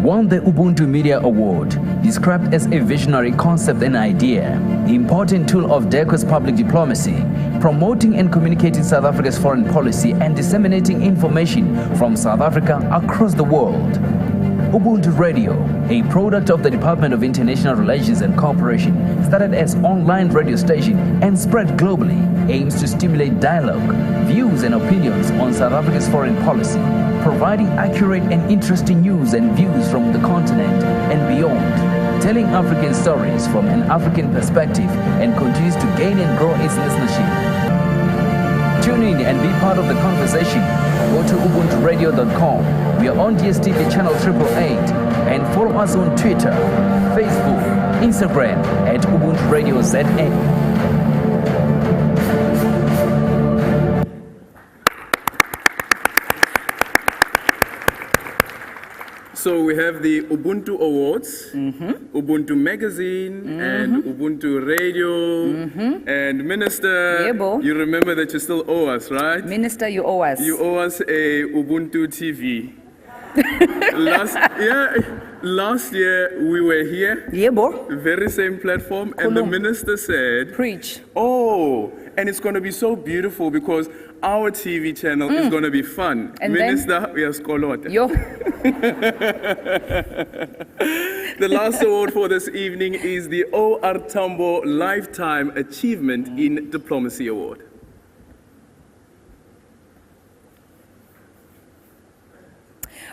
Won the Ubuntu Media Award, described as a visionary concept and idea, important tool of DECO's public diplomacy, promoting and communicating South Africa's foreign policy and disseminating information from South Africa across the world. Ubuntu Radio, a product of the Department of International Relations and Cooperation, started as online radio station and spread globally, aims to stimulate dialogue, views and opinions on South Africa's foreign policy, providing accurate and interesting news and views from the continent and beyond, telling African stories from an African perspective, and continues to gain and grow its listenership. Tune in and be part of the conversation. Go to ubuntu-radio.com. We are on DSTV channel 888 and follow us on Twitter, Facebook, Instagram at Ubuntu Radio ZA. So we have the Ubuntu Awards, Ubuntu Magazine, and Ubuntu Radio. And Minister, you remember that you still owe us, right? Minister, you owe us. You owe us a Ubuntu TV. Last year we were here, very same platform, and the minister said, preach. Oh, and it's going to be so beautiful because our TV channel is going to be fun. And Minister, we are skolot. Yo. The last award for this evening is the O.R. Tambo Lifetime Achievement in Diplomacy Award.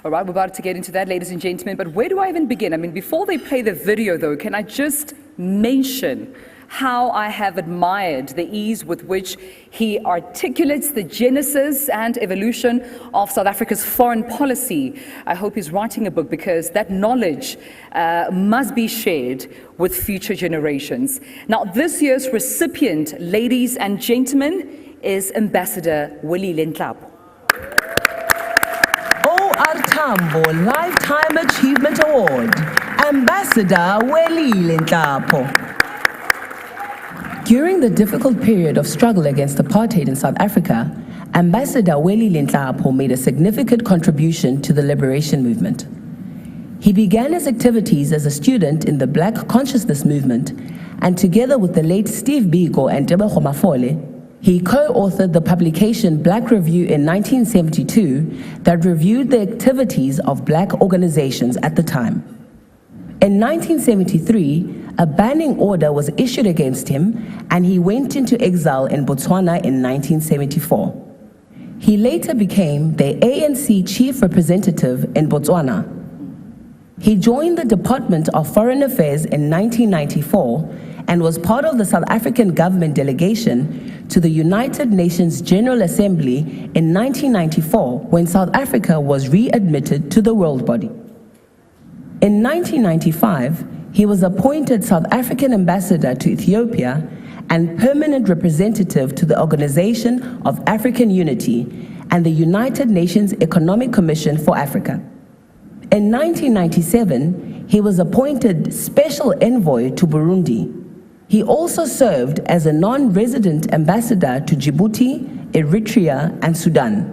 All right, we're about to get into that, ladies and gentlemen, but where do I even begin? I mean, before they play the video, though, can I just mention how I have admired the ease with which he articulates the genesis and evolution of South Africa's foreign policy. I hope he's writing a book because that knowledge must be shared with future generations. Now, this year's recipient, ladies and gentlemen, is Ambassador Welile Nhlapo. O.R. Tambo Lifetime Achievement Award, Ambassador Welile Nhlapo. During the difficult period of struggle against apartheid in South Africa, Ambassador Welile Nhlapo made a significant contribution to the liberation movement. He began his activities as a student in the Black Consciousness movement, and together with the late Steve Biko and Tebogo Mafole, He co-authored the publication Black Review in 1972 that reviewed the activities of Black organizations at the time. In 1973, a banning order was issued against him and he went into exile in Botswana in 1974. He later became the ANC chief representative in Botswana. He joined the Department of Foreign Affairs in 1994 and was part of the South African government delegation to the United Nations General Assembly in 1994 when South Africa was readmitted to the world body. In 1995, he was appointed South African ambassador to Ethiopia and permanent representative to the Organization of African Unity and the United Nations Economic Commission for Africa. In 1997, he was appointed special envoy to Burundi. He also served as a non-resident ambassador to Djibouti, Eritrea, and Sudan.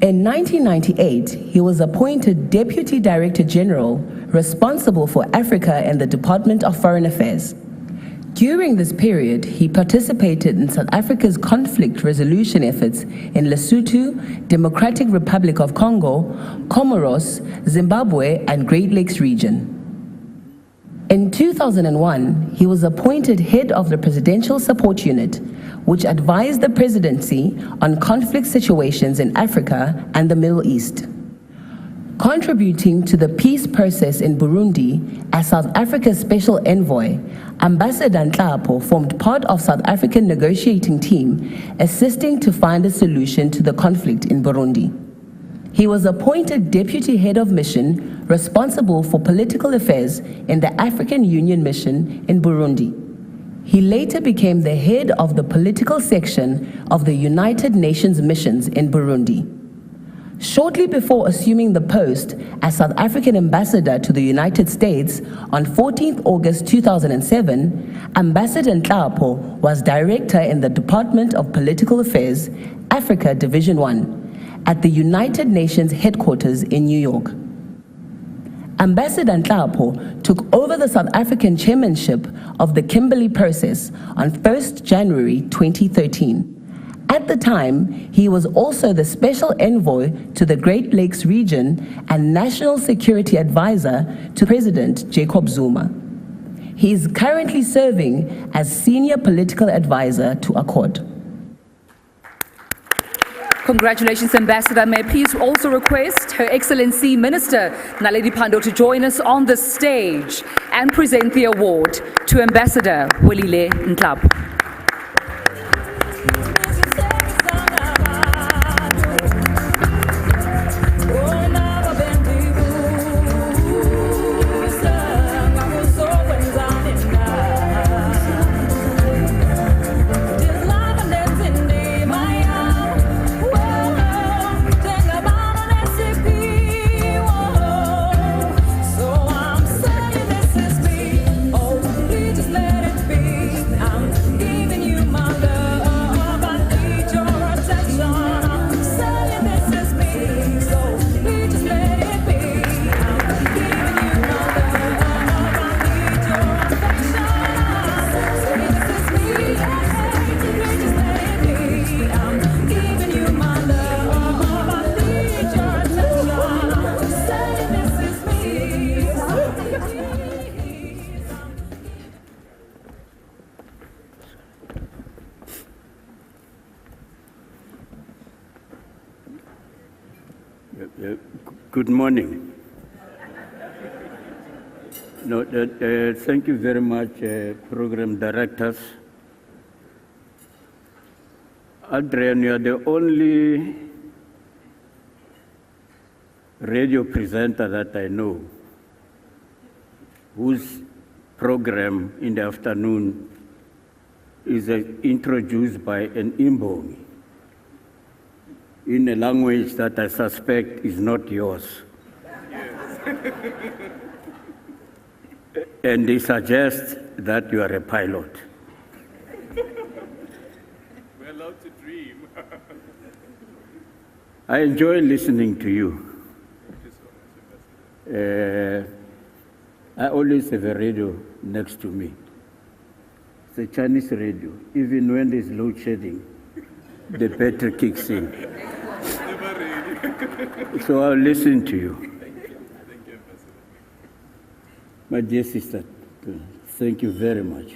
In 1998, he was appointed Deputy Director General responsible for Africa in the Department of Foreign Affairs. During this period, he participated in South Africa's conflict resolution efforts in Lesotho, Democratic Republic of Congo, Comoros, Zimbabwe, and Great Lakes region. In 2001, he was appointed head of the Presidential Support Unit, which advised the presidency on conflict situations in Africa and the Middle East. Contributing to the peace process in Burundi as South Africa's special envoy, Ambassador Nhlapo formed part of South African negotiating team, assisting to find a solution to the conflict in Burundi. He was appointed Deputy Head of Mission, responsible for political affairs in the African Union Mission in Burundi. He later became the head of the political section of the United Nations missions in Burundi. Shortly before assuming the post as South African ambassador to the United States on 14th August 2007, Ambassador Nhlapo was director in the Department of Political Affairs, Africa Division 1, at the United Nations headquarters in New York. Ambassador Nhlapo took over the South African chairmanship of the Kimberley process on 1st January 2013. At the time, he was also the special envoy to the Great Lakes region and national security advisor to President Jacob Zuma. He is currently serving as senior political advisor to Accord. Congratulations, Ambassador. May I please also request Her Excellency Minister Naledi Pandor to join us on the stage and present the award to Ambassador Welile Nhlapo. Good morning. No, thank you very much, program directors. Adrian, you are the only radio presenter that I know whose program in the afternoon is introduced by an Imbongi in a language that I suspect is not yours. And they suggest that you are a pilot. We're allowed to dream. I enjoy listening to you. I always have a radio next to me. It's a Chinese radio. Even when there's load shedding, the battery kicks in. So I'll listen to you. My dear sister, thank you very much.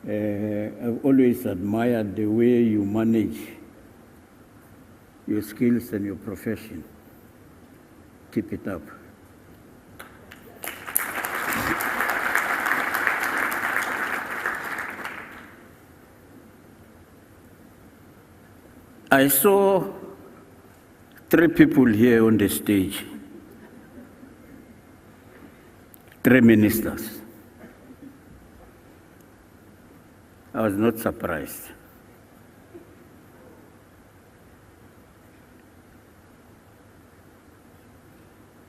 I've always admired the way you manage your skills and your profession. Keep it up. I saw 3 people here on the stage, 3 ministers. I was not surprised.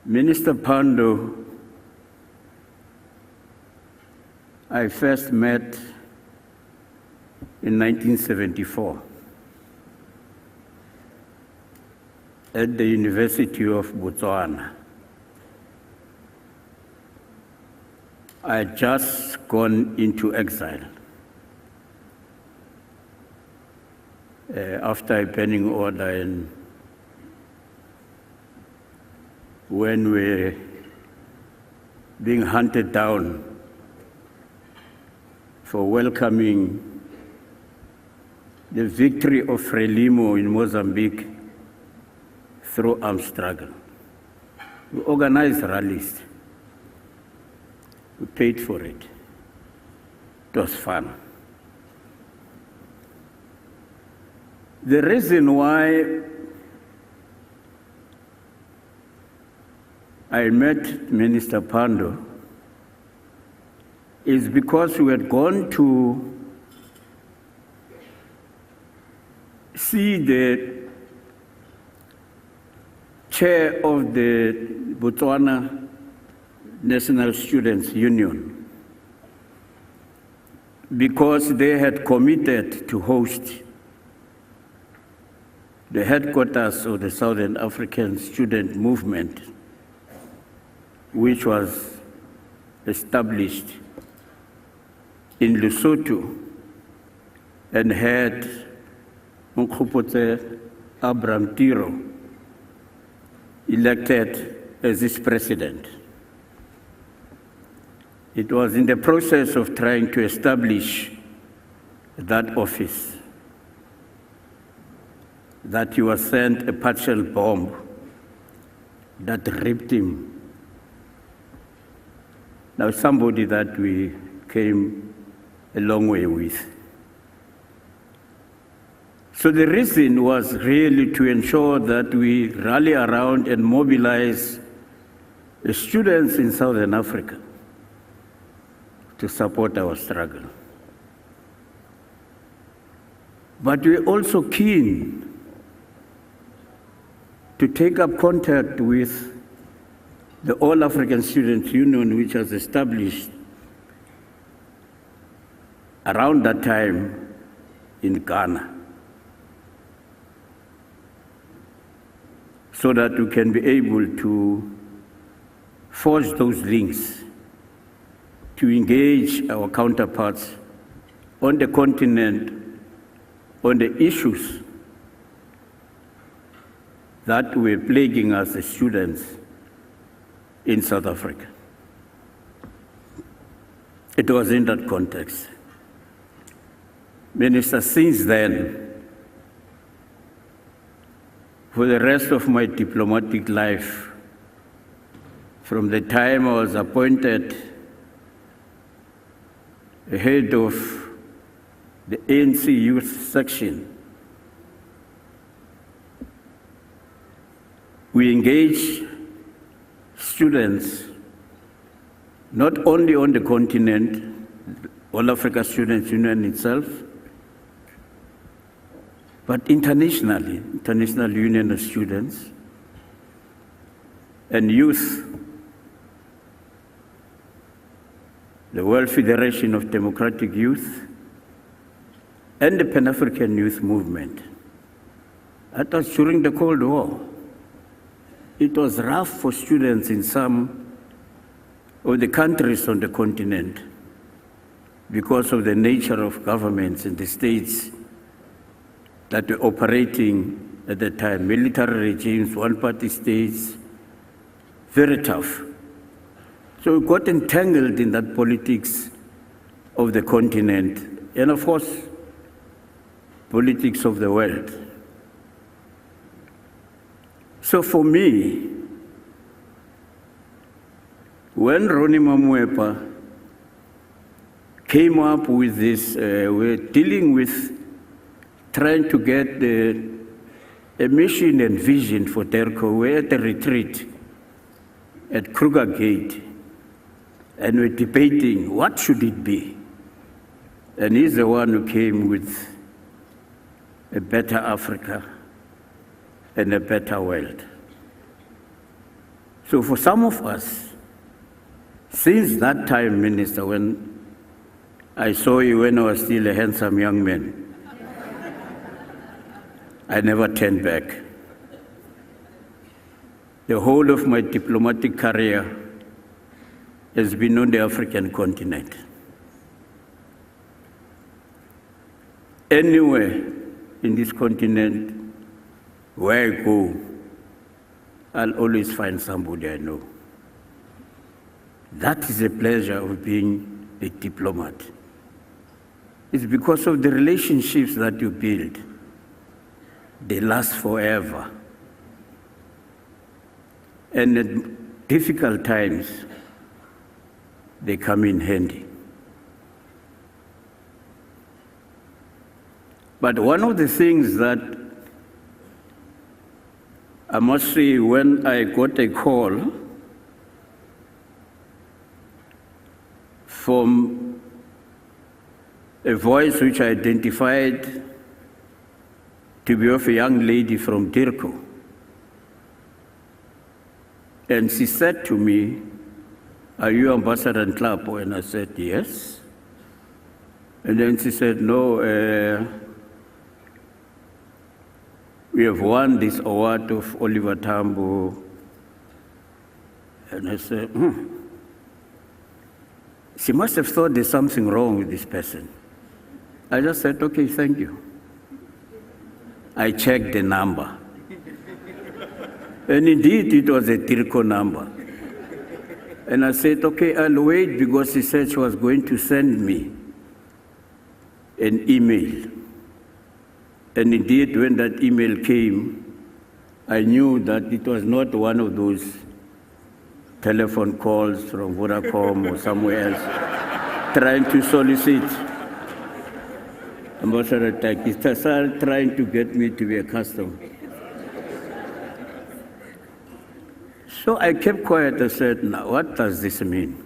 Minister Pandor, I first met in 1974 at the University of Botswana. I had just gone into exile after a banning order, and when we were being hunted down for welcoming the victory of Frelimo in Mozambique through armed struggle. We organized rallies. We paid for it. It was fun. The reason why I met Minister Pandor is because we had gone to see the chair of the Botswana National Students Union, because they had committed to host the headquarters of the Southern African Student Movement, which was established in Lesotho and had Nkgopotse Abraham Tiro elected as its president. It was in the process of trying to establish that office that he was sent a partial bomb that ripped him. Now, somebody that we came a long way with. So the reason was really to ensure that we rally around and mobilize the students in Southern Africa to support our struggle. But we're also keen to take up contact with the All African Students Union, which was established around that time in Ghana, so that we can be able to forge those links to engage our counterparts on the continent on the issues that were plaguing us as students in South Africa. It was in that context. Minister, since then, for the rest of my diplomatic life, from the time I was appointed head of the ANC Youth Section, we engage students not only on the continent, All Africa Students Union itself, but internationally, International Union of Students and youth, the World Federation of Democratic Youth, and the Pan-African Youth Movement. That was during the Cold War. It was rough for students in some of the countries on the continent because of the nature of governments and the states that were operating at the time, military regimes, one-party states, very tough. So we got entangled in that politics of the continent and, of course, politics of the world. So for me, when Ronnie Mamwepa came up with this, we're dealing with trying to get a mission and vision for DERCO. We're at a retreat at Kruger Gate, and we're debating what should it be. And he's the one who came with a better Africa and a better world. So for some of us, since that time, Minister, when I saw you when I was still a handsome young man, I never turned back. The whole of my diplomatic career has been on the African continent. Anywhere in this continent where I go, I'll always find somebody I know. That is the pleasure of being a diplomat. It's because of the relationships that you build. They last forever. And at difficult times, they come in handy. But one of the things that I must say, when I got a call from a voice which I identified to be of a young lady from DERCO, and she said to me, "Are you Ambassador Nhlapo?" And I said, "Yes." And then she said, "No, we have won this award of Oliver Tambo." And I said, She must have thought there's something wrong with this person. I just said, "Okay, thank you." I checked the number. And indeed, it was a DERCO number. And I said, "Okay, I'll wait," because she said she was going to send me an email. And indeed, when that email came, I knew that it was not one of those telephone calls from Vodacom or somewhere else trying to solicit. Ambassador Takis trying to get me to be a customer. So I kept quiet. I said, "Now, what does this mean?"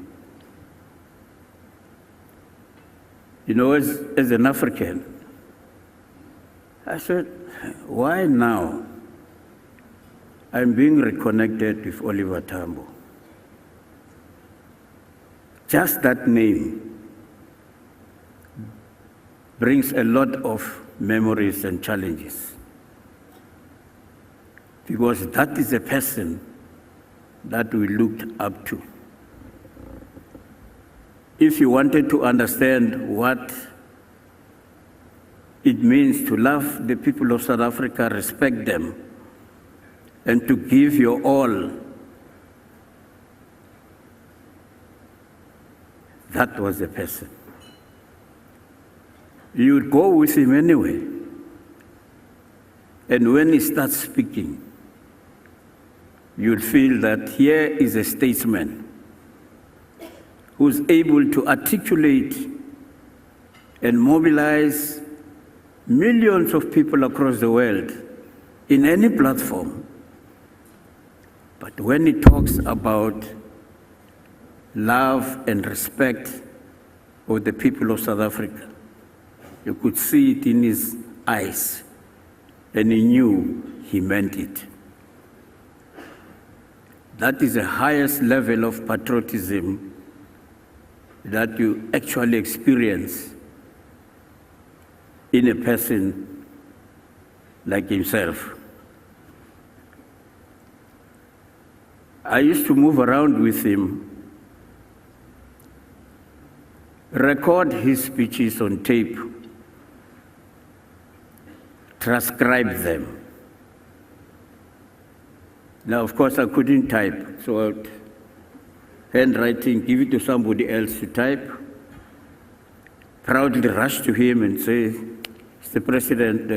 You know, as an African, I said, "Why now? I'm being reconnected with Oliver Tambo." Just that name brings a lot of memories and challenges, because that is a person that we looked up to. If you wanted to understand what it means to love the people of South Africa, respect them, and to give your all, that was the person. You would go with him anyway. And when he starts speaking, you'd feel that here is a statesman who's able to articulate and mobilize millions of people across the world in any platform. But when he talks about love and respect of the people of South Africa, you could see it in his eyes, and he knew he meant it. That is the highest level of patriotism that you actually experience in a person like himself. I used to move around with him, record his speeches on tape, transcribe them. Now, of course, I couldn't type, so I'd handwriting, give it to somebody else to type, proudly rush to him and say, Mr. President,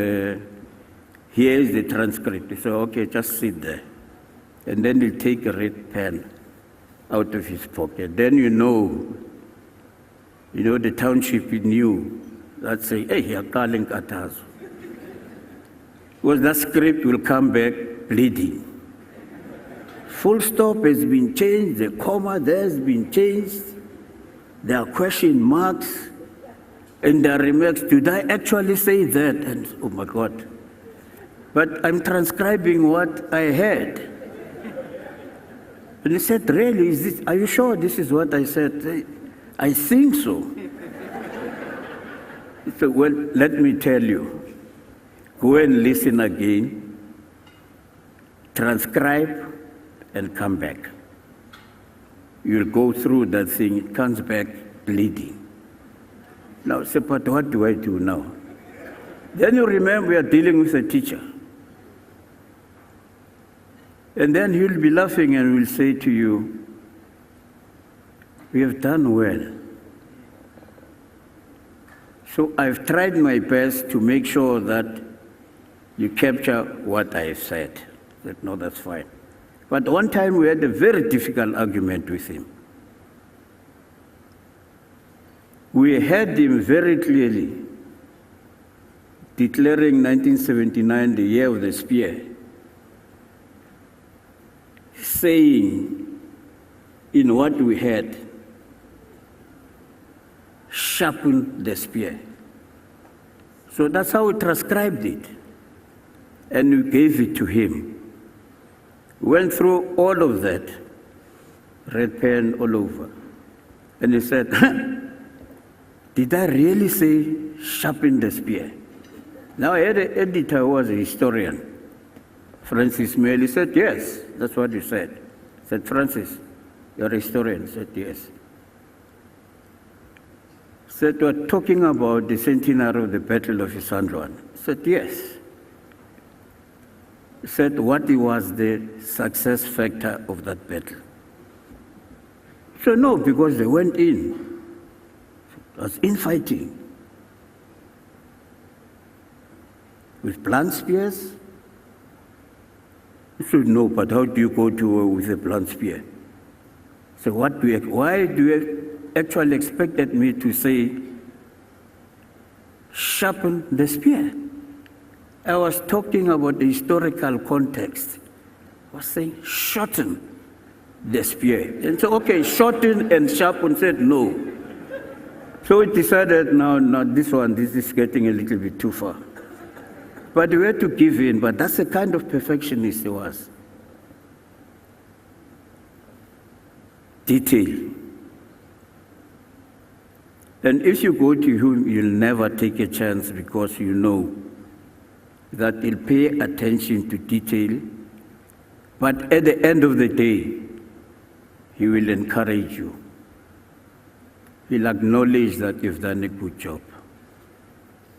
here is the transcript. He said, okay, just sit there. And then he'll take a red pen out of his pocket. Then you know, the township knew that say, hey, you're calling Katazo. Because that script will come back bleeding. Full stop has been changed, the comma there has been changed, there are question marks, and there are remarks, did I actually say that? And oh my God. But I'm transcribing what I heard. And he said, really, are you sure this is what I said? I think so. He said, well, let me tell you, go and listen again, transcribe, and come back. You'll go through that thing, it comes back bleeding. Now, say, but what do I do now? Then you remember we are dealing with a teacher. And then he'll be laughing and will say to you, we have done well. So I've tried my best to make sure that you capture what I've said. I said, no, that's fine. But one time we had a very difficult argument with him. We heard him very clearly declaring 1979 the year of the spear, saying in what we had, sharpen the spear. So that's how we transcribed it. And we gave it to him. Went through all of that, red pen all over. And he said, did I really say sharpen the spear? Now I had an editor who was a historian, Francis Mail. He said, yes, that's what you said. I said, Francis, you're a historian. He said, yes. He said, we're talking about the centenary of the Battle of Isandlwana. I said, yes. He said, what was the success factor of that battle? So no, because they went in. It was infighting. With blunt spears? He said, no, but how do you go to war with a blunt spear? So why do you actually expected me to say, sharpen the spear? I was talking about the historical context. I was saying, shorten the spear. And so, okay, shorten and sharpen, said no. So we decided, no, this is getting a little bit too far. But we had to give in, but that's the kind of perfectionist he was. Detail. And if you go to him, you'll never take a chance because you know that he'll pay attention to detail, but at the end of the day, he will encourage you. He'll acknowledge that you've done a good job.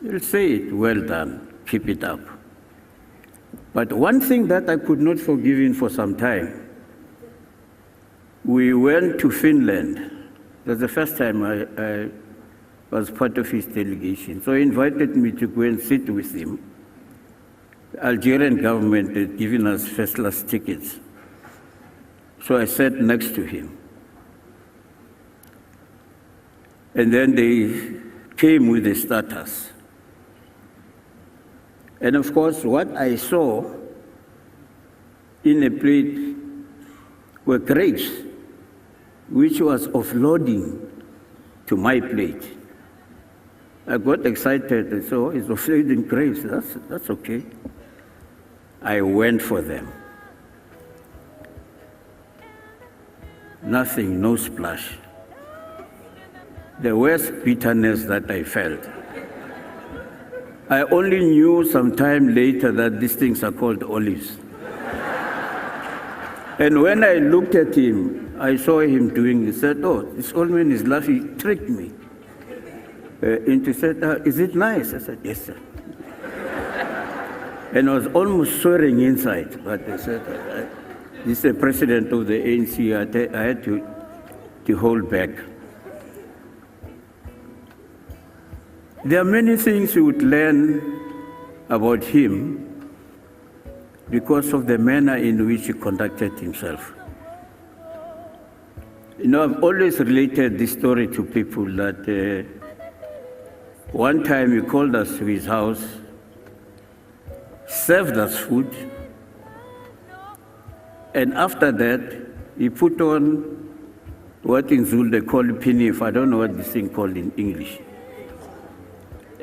He'll say it, well done, keep it up. But one thing that I could not forgive him for some time, we went to Finland. It was the first time I was part of his delegation. So he invited me to go and sit with him. The Algerian government had given us first-class tickets. So I sat next to him. And then they came with the starters. And of course, what I saw in a plate were grapes, which was offloading to my plate. I got excited and said, oh, it's offloading grapes, that's okay. I went for them. Nothing, no splash. The worst bitterness that I felt. I only knew some time later that these things are called olives. And when I looked at him, I saw him doing this. He said, oh, this old man is laughing, he tricked me. And he said, is it nice? I said, yes, sir. And I was almost swearing inside, but I said, this is the president of the ANC, I had to hold back. There are many things you would learn about him because of the manner in which he conducted himself. You know, I've always related this story to people that one time he called us to his house, served us food, and after that, he put on what in Zulu they call pinif, I don't know what this thing called in English,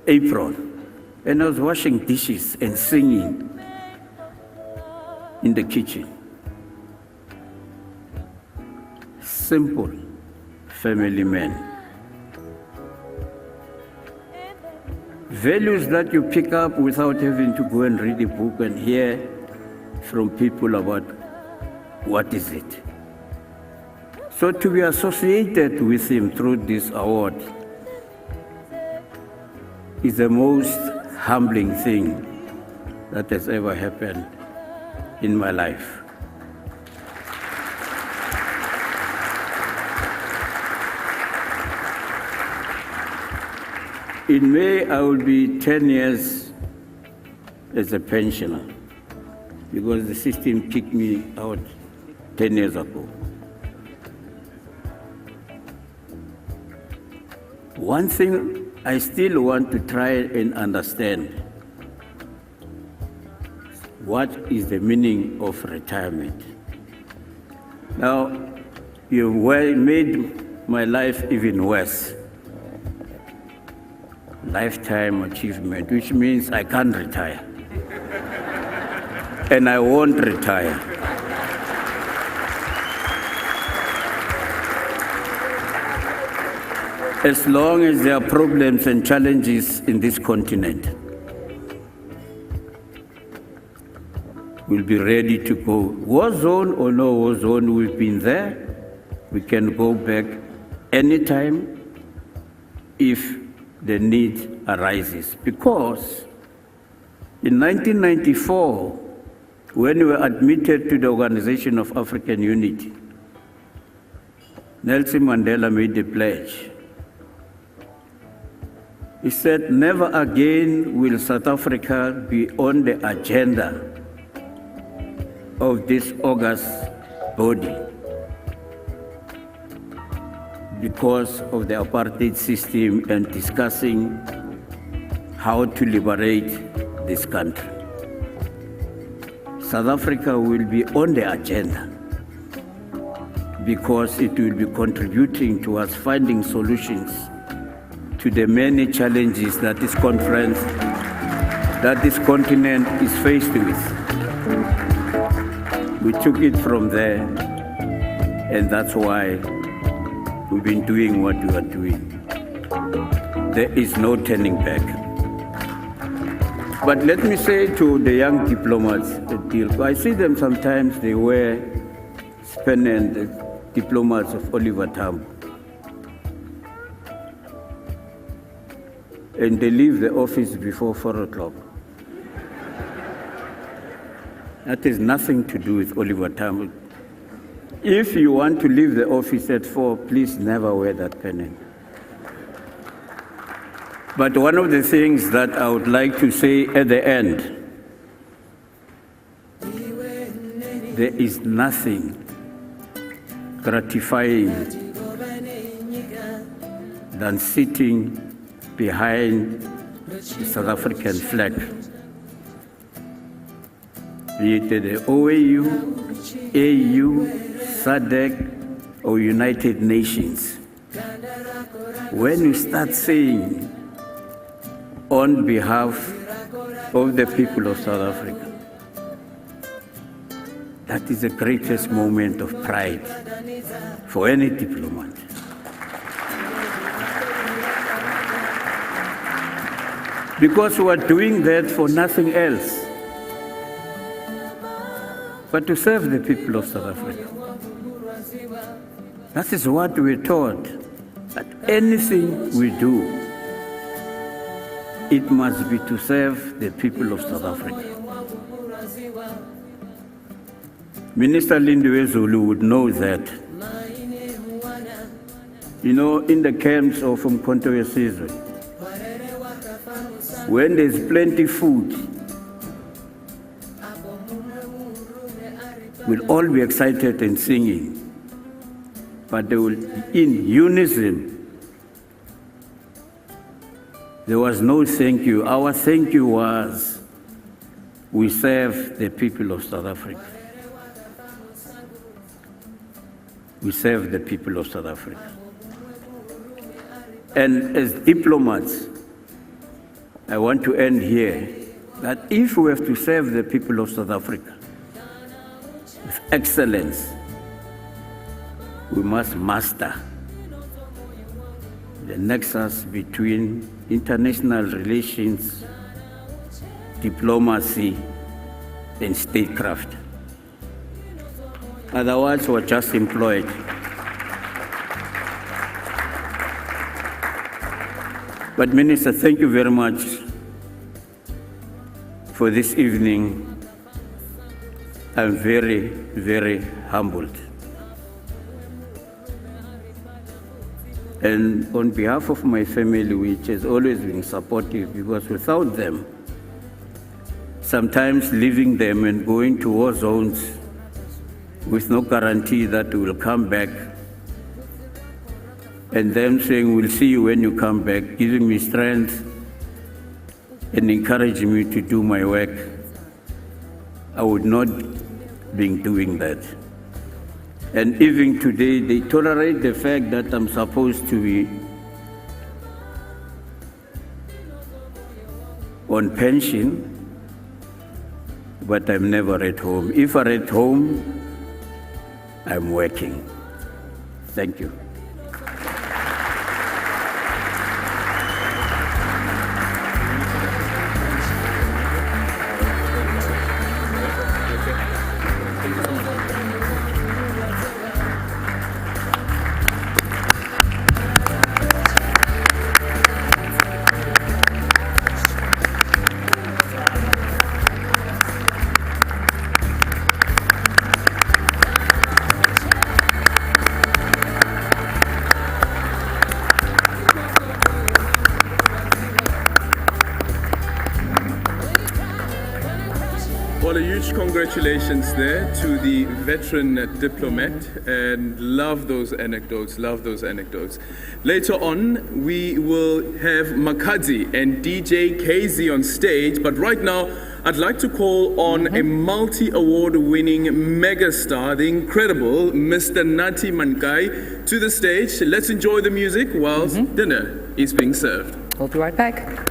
apron. And I was washing dishes and singing in the kitchen. Simple family man. Values that you pick up without having to go and read a book and hear from people about what is it. So to be associated with him through this award is the most humbling thing that has ever happened in my life. In May, I will be 10 years as a pensioner because the system kicked me out 10 years ago. One thing I still want to try and understand, what is the meaning of retirement? Now, you've made my life even worse. Lifetime achievement, which means I can't retire. And I won't retire. As long as there are problems and challenges in this continent, we'll be ready to go. War zone or no war zone, we've been there. We can go back anytime if the need arises. Because in 1994, when we were admitted to the Organization of African Unity, Nelson Mandela made a pledge. He said, never again will South Africa be on the agenda of this august body because of the apartheid system and discussing how to liberate this country. South Africa will be on the agenda because it will be contributing towards finding solutions to the many challenges that this conference, that this continent is faced with. We took it from there, and that's why we've been doing what we are doing. There is no turning back. But let me say to the young diplomats, I see them sometimes, they wear pennant diplomats of Oliver Tambo. And they leave the office before 4 o'clock. That has nothing to do with Oliver Tambo. If you want to leave the office at 4, please never wear that pennant. But one of the things that I would like to say at the end, there is nothing gratifying than sitting behind the South African flag, be it the OAU, AU, SADC, or United Nations. When you start saying, on behalf of the people of South Africa, that is the greatest moment of pride for any diplomat. Because we are doing that for nothing else but to serve the people of South Africa. That is what we're taught, that anything we do, it must be to serve the people of South Africa. Minister Lindiwe Zulu would know that, you know, in the camps of Umkhonto weSizwe, when there's plenty food, we'll all be excited and singing, but they will, in unison. There was no thank you. Our thank you was, we serve the people of South Africa. We serve the people of South Africa. And as diplomats, I want to end here, that if we have to serve the people of South Africa with excellence, we must master the nexus between international relations, diplomacy, and statecraft. Otherwise, we're just employed. But Minister, thank you very much for this evening. I'm very, very humbled. And on behalf of my family, which has always been supportive, because without them, sometimes leaving them and going to war zones with no guarantee that we will come back, and them saying, we'll see you when you come back, giving me strength and encouraging me to do my work, I would not be doing that. And even today, they tolerate the fact that I'm supposed to be on pension, but I'm never at home. If I'm at home, I'm working. Thank you. Well, a huge congratulations there to the veteran diplomat, and love those anecdotes, love those anecdotes. Later on, we will have Makadzi and DJ KZ on stage, but right now, I'd like to call on a multi-award winning megastar, the incredible Mr. Nathi Mankai, to the stage. Let's enjoy the music whilst dinner is being served. We'll be right back.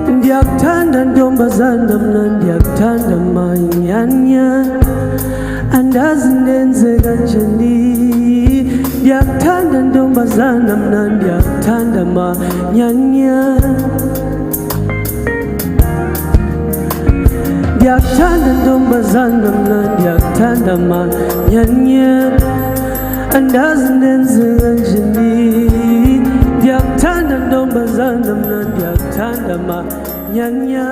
Ndiyakuthanda ntombazana mna ndiyakuthanda manyanya andazi ndenze kanjani ndiyakuthanda ntombazana mna ndiyakuthanda manyanya ndiyakuthanda ntombazana mna ndiyakuthanda manyanya andazi ndenze kanjani ndiyakuthanda ntombazana mna ndiyakuthanda manyanya